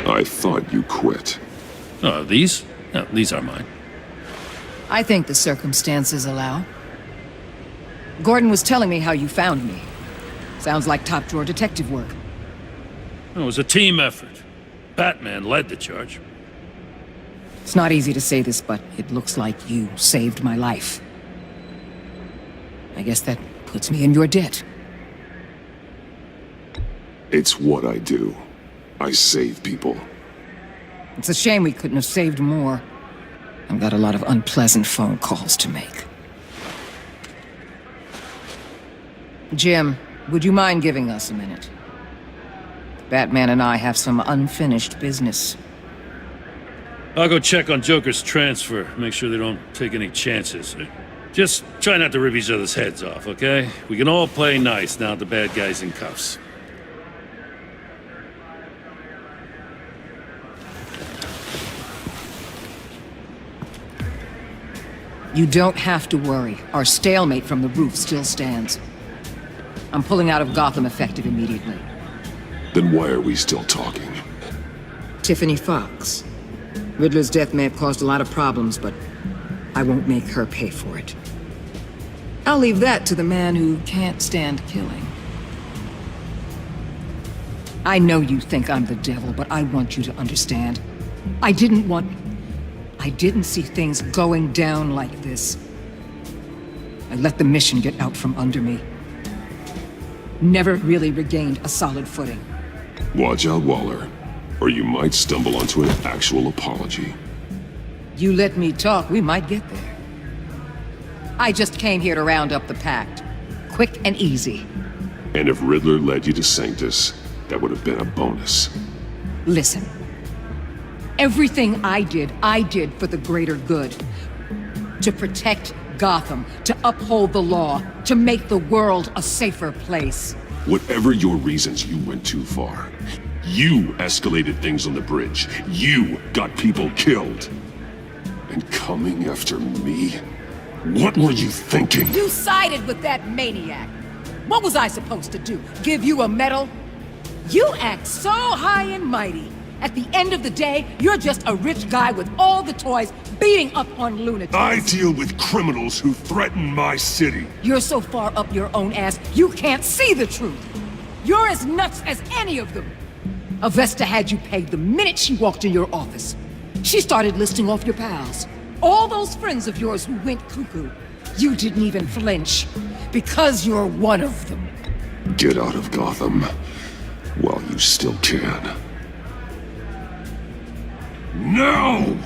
I thought you quit. Oh, these? No, these are mine. I think the circumstances allow. Gordon was telling me how you found me. Sounds like top-drawer detective work. It was a team effort. Batman led the charge. It's not easy to say this, but it looks like you saved my life. I guess that puts me in your debt. It's what I do. I save people. It's a shame we couldn't have saved more. I've got a lot of unpleasant phone calls to make. Jim, would you mind giving us a minute? Batman and I have some unfinished business. I'll go check on Joker's transfer, make sure they don't take any chances. Just try not to rip each other's heads off, okay? We can all play nice now that the bad guy's in cuffs. You don't have to worry. Our stalemate from the roof still stands. I'm pulling out of Gotham effective immediately. Then why are we still talking? Tiffany Fox. Riddler's death may have caused a lot of problems, but I won't make her pay for it. I'll leave that to the man who can't stand killing. I know you think I'm the devil, but I want you to understand. I didn't see things going down like this. I let the mission get out from under me. Never really regained a solid footing. Watch out, Waller, or you might stumble onto an actual apology. You let me talk, we might get there. I just came here to round up the pact. Quick and easy. And if Riddler led you to Sanctus, that would have been a bonus. Listen. Everything I did for the greater good. To protect Gotham, to uphold the law, to make the world a safer place. Whatever your reasons, you went too far. You escalated things on the bridge. You got people killed. And coming after me? What were you thinking? You sided with that maniac. What was I supposed to do? Give you a medal? You act so high and mighty. At the end of the day, you're just a rich guy with all the toys beating up on lunatics. I deal with criminals who threaten my city. You're so far up your own ass, you can't see the truth. You're as nuts as any of them. Avesta had you pegged the minute she walked in your office. She started listing off your pals. All those friends of yours who went cuckoo. You didn't even flinch. Because you're one of them. Get out of Gotham while you still can. No!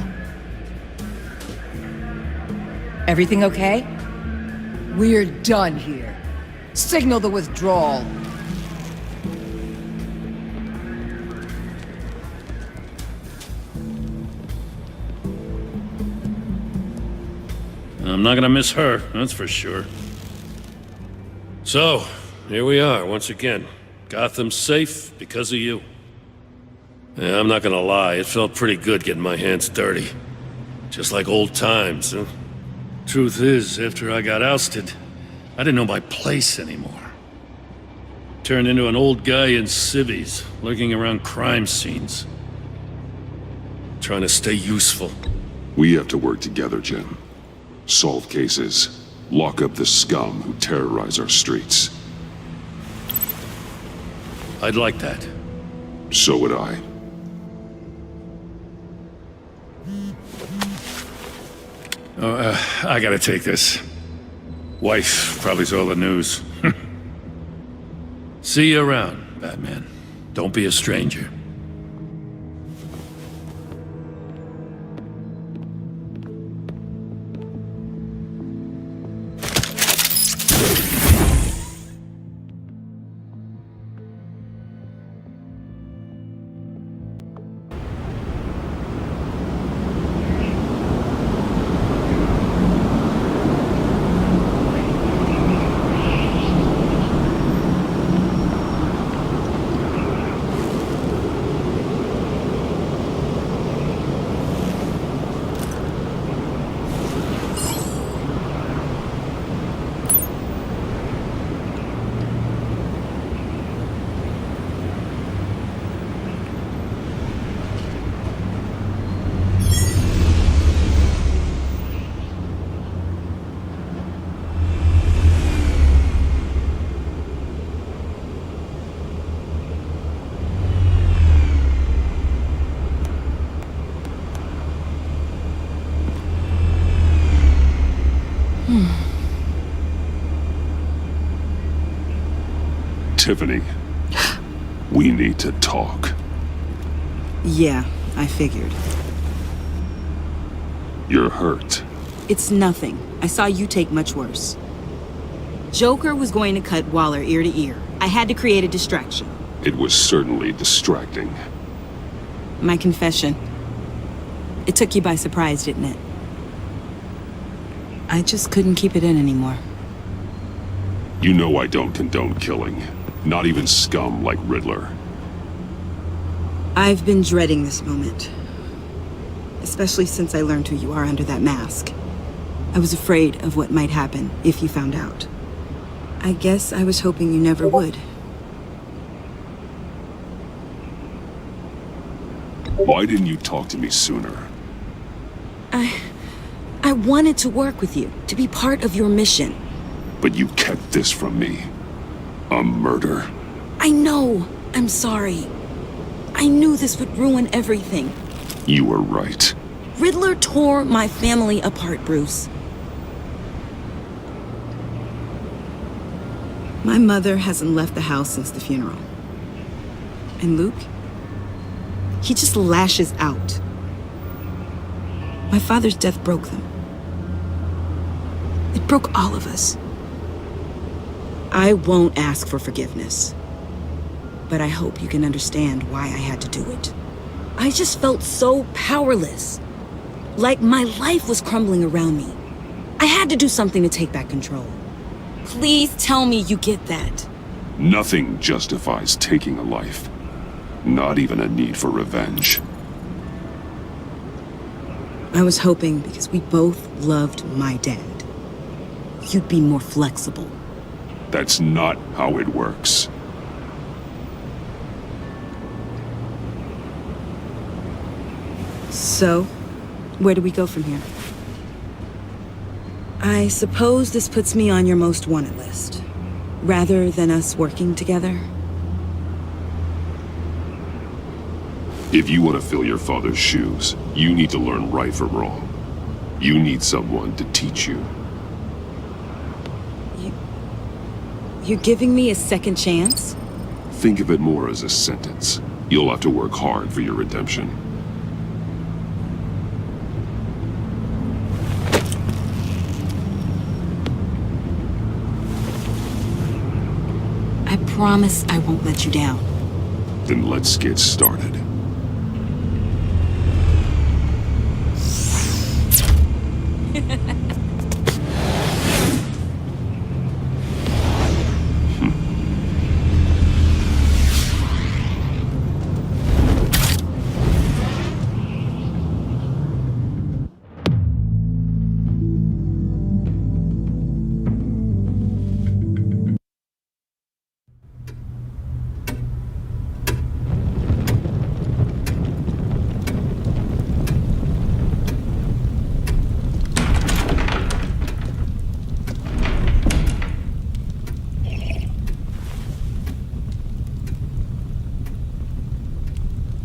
Everything okay? We're done here. Signal the withdrawal. I'm not gonna miss her, that's for sure. So, here we are, once again. Gotham's safe because of you. Yeah, I'm not gonna lie, it felt pretty good getting my hands dirty. Just like old times, huh? Truth is, after I got ousted, I didn't know my place anymore. Turned into an old guy in civvies, lurking around crime scenes. Trying to stay useful. We have to work together, Jim. Solve cases. Lock up the scum who terrorize our streets. I'd like that. So would I. I gotta take this. Wife probably saw the news. See you around, Batman. Don't be a stranger. Tiffany, we need to talk. Yeah, I figured. You're hurt. It's nothing. I saw you take much worse. Joker was going to cut Waller ear to ear. I had to create a distraction. It was certainly distracting. My confession. It took you by surprise, didn't it? I just couldn't keep it in anymore. You know I don't condone killing. Not even scum like Riddler. I've been dreading this moment. Especially since I learned who you are under that mask. I was afraid of what might happen if you found out. I guess I was hoping you never would. Why didn't you talk to me sooner? I wanted to work with you, to be part of your mission. But you kept this from me. A murder. I know. I'm sorry. I knew this would ruin everything. You were right. Riddler tore my family apart, Bruce. My mother hasn't left the house since the funeral. And Luke? He just lashes out. My father's death broke them. It broke all of us. I won't ask for forgiveness. But I hope you can understand why I had to do it. I just felt so powerless. Like my life was crumbling around me. I had to do something to take back control. Please tell me you get that. Nothing justifies taking a life. Not even a need for revenge. I was hoping because we both loved my dad, you'd be more flexible. That's not how it works. So, where do we go from here? I suppose this puts me on your most wanted list, rather than us working together. If you want to fill your father's shoes, you need to learn right from wrong. You need someone to teach you. You're giving me a second chance? Think of it more as a sentence. You'll have to work hard for your redemption. I promise I won't let you down. Then let's get started.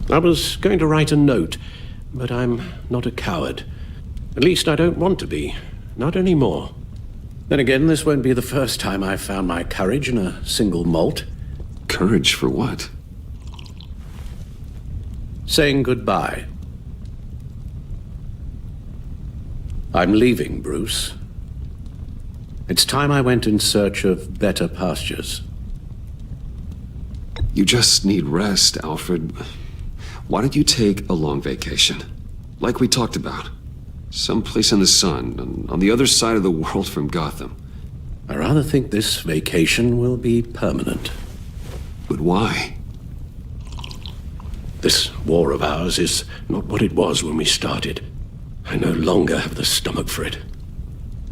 I was going to write a note, but I'm not a coward. At least I don't want to be. Not anymore. Then again, this won't be the first time I've found my courage in a single malt. Courage for what? Saying goodbye. I'm leaving, Bruce. It's time I went in search of better pastures. You just need rest, Alfred. Why don't you take a long vacation? Like we talked about. Someplace in the sun, on the other side of the world from Gotham. I rather think this vacation will be permanent. But why? This war of ours is not what it was when we started. I no longer have the stomach for it.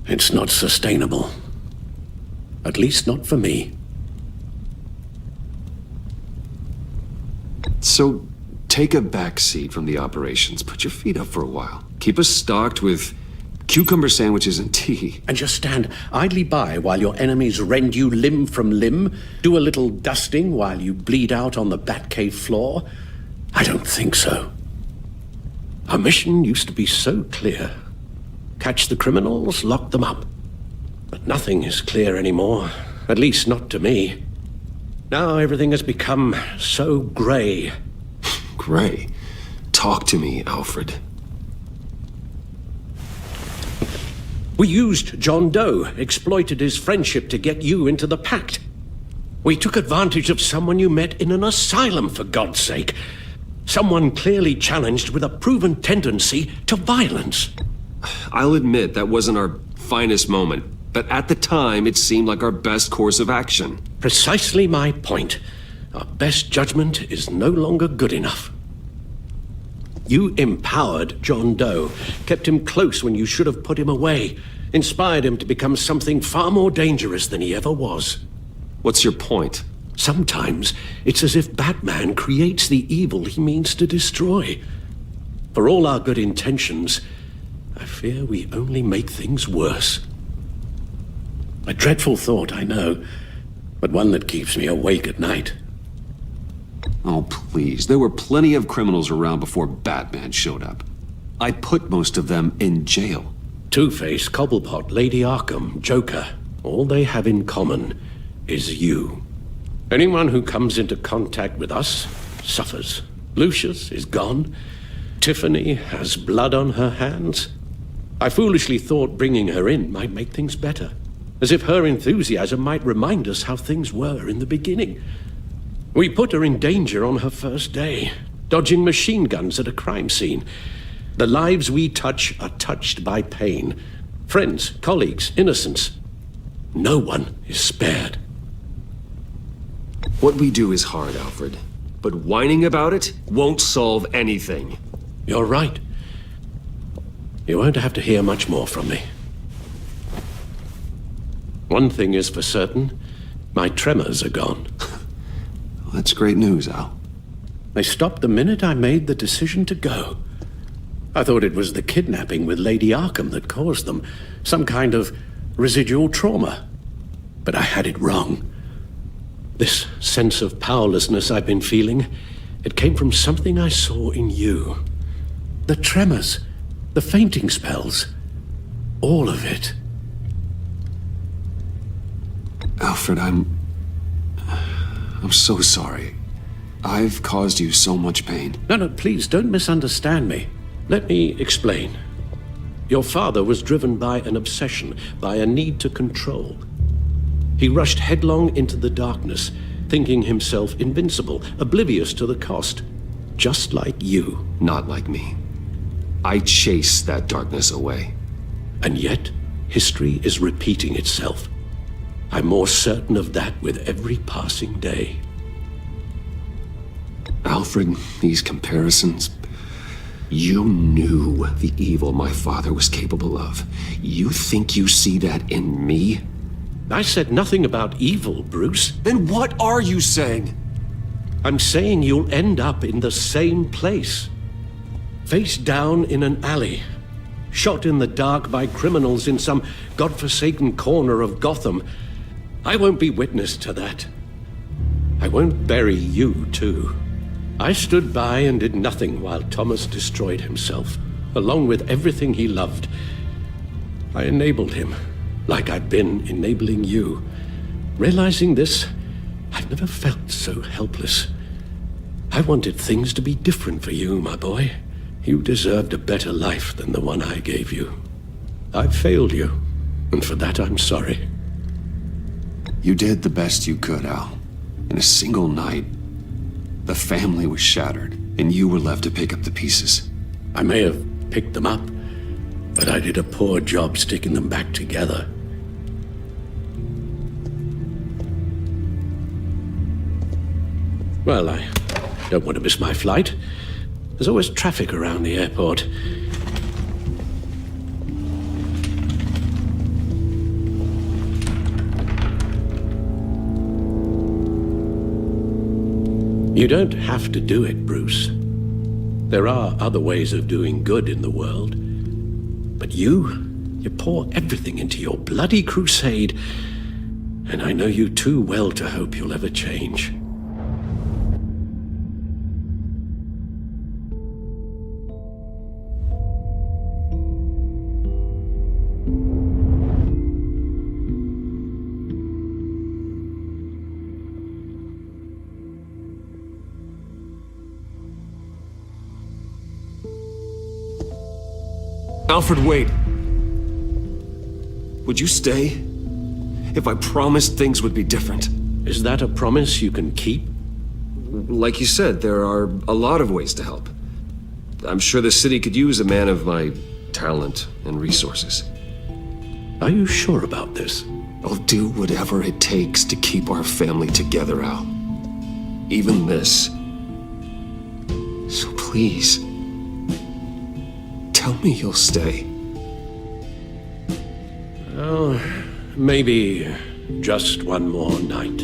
It's not sustainable. At least not for me. So, take a back seat from the operations. Put your feet up for a while. Keep us stocked with cucumber sandwiches and tea. And just stand idly by while your enemies rend you limb from limb? Do a little dusting while you bleed out on the Batcave floor? I don't think so. Our mission used to be so clear. Catch the criminals, lock them up. But nothing is clear anymore. At least not to me. Now everything has become so gray. Gray? Talk to me, Alfred. We used John Doe, exploited his friendship to get you into the pact. We took advantage of someone you met in an asylum, for God's sake. Someone clearly challenged with a proven tendency to violence. I'll admit that wasn't our finest moment, but at the time it seemed like our best course of action. Precisely my point. Our best judgment is no longer good enough. You empowered John Doe, kept him close when you should have put him away, inspired him to become something far more dangerous than he ever was. What's your point? Sometimes it's as if Batman creates the evil he means to destroy. For all our good intentions, I fear we only make things worse. A dreadful thought, I know, but one that keeps me awake at night. Oh, please. There were plenty of criminals around before Batman showed up. I put most of them in jail. Two-Face, Cobblepot, Lady Arkham, Joker, all they have in common is you. Anyone who comes into contact with us suffers. Lucius is gone. Tiffany has blood on her hands. I foolishly thought bringing her in might make things better, as if her enthusiasm might remind us how things were in the beginning. We put her in danger on her first day, dodging machine guns at a crime scene. The lives we touch are touched by pain. Friends, colleagues, innocents. No one is spared. What we do is hard, Alfred. But whining about it won't solve anything. You're right. You won't have to hear much more from me. One thing is for certain, my tremors are gone. Well, that's great news, Al. They stopped the minute I made the decision to go. I thought it was the kidnapping with Lady Arkham that caused them, some kind of residual trauma. But I had it wrong. This sense of powerlessness I've been feeling, it came from something I saw in you. The tremors, the fainting spells, all of it. Alfred, I'm so sorry. I've caused you so much pain. No, please don't misunderstand me. Let me explain. Your father was driven by an obsession, by a need to control. He rushed headlong into the darkness, thinking himself invincible, oblivious to the cost. Just like you. Not like me. I chased that darkness away. And yet, history is repeating itself. I'm more certain of that with every passing day. Alfred, these comparisons... You knew the evil my father was capable of. You think you see that in me? I said nothing about evil, Bruce. Then what are you saying? I'm saying you'll end up in the same place. Face down in an alley. Shot in the dark by criminals in some godforsaken corner of Gotham. I won't be witness to that. I won't bury you, too. I stood by and did nothing while Thomas destroyed himself, along with everything he loved. I enabled him, like I've been enabling you. Realizing this I've never felt so helpless. I wanted things to be different for you, my boy. You deserved a better life than the one I gave you. I've failed you, and for that I'm sorry. You did the best you could, Al. In a single night, the family was shattered, and you were left to pick up the pieces. I may have picked them up, but I did a poor job sticking them back together. Well, I don't want to miss my flight. There's always traffic around the airport. You don't have to do it, Bruce. There are other ways of doing good in the world. But you pour everything into your bloody crusade, and I know you too well to hope you'll ever change. Alfred, wait. Would you stay? If I promised things would be different. Is that a promise you can keep? Like you said, there are a lot of ways to help. I'm sure the city could use a man of my talent and resources. Are you sure about this? I'll do whatever it takes to keep our family together, Al. Even this. So please, tell me you'll stay. Oh, maybe just one more night.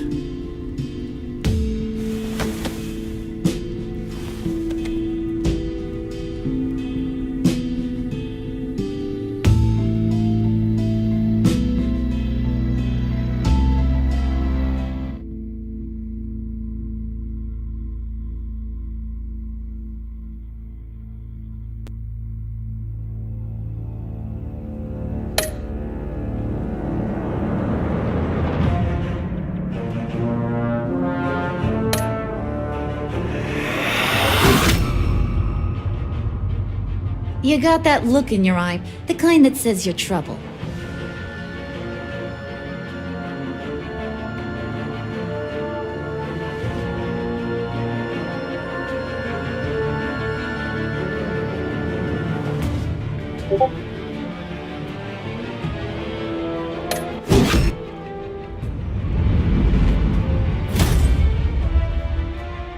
You got that look in your eye, the kind that says you're trouble.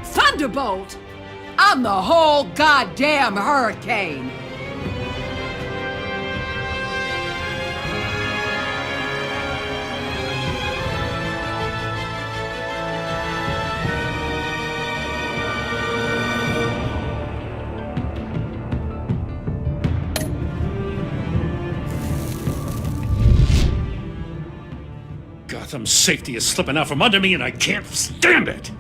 Thunderbolt! I'm the whole goddamn hurricane! Gotham's safety is slipping out from under me and I can't stand it!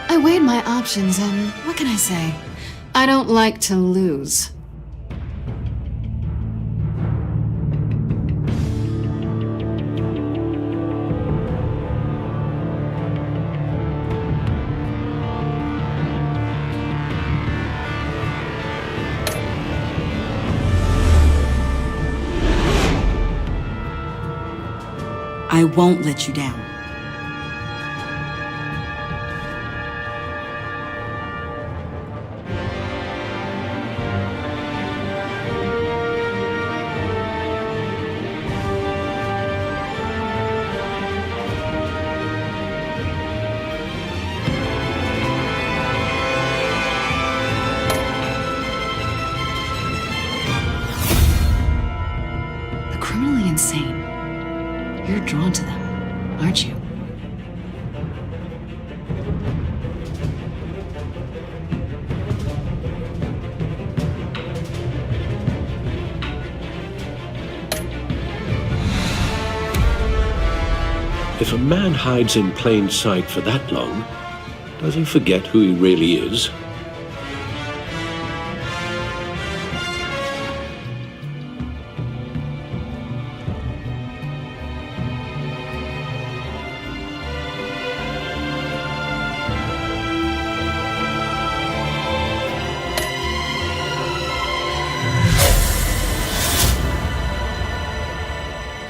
I weighed my options, and what can I say? I don't like to lose. I won't let you down. The criminally insane. You're drawn to them, aren't you? If a man hides in plain sight for that long, does he forget who he really is?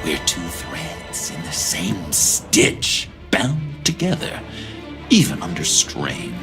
We're two threads in the same stitch, bound together, even under strain.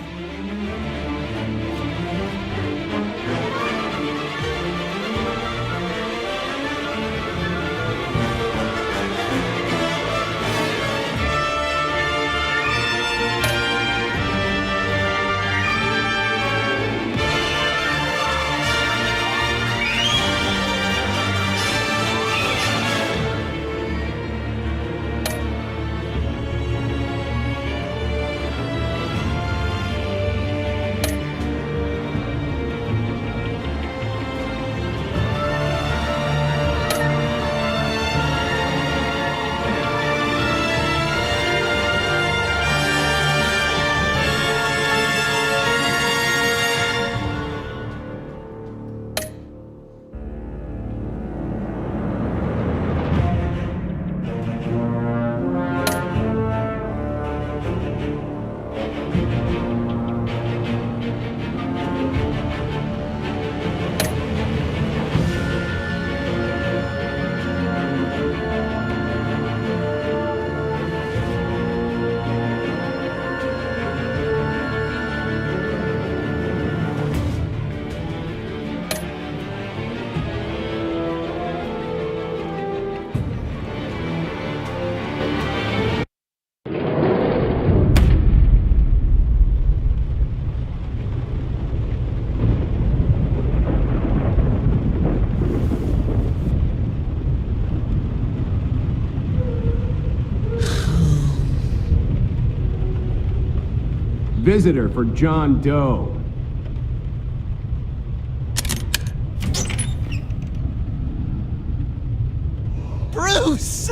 Visitor for John Doe. Bruce!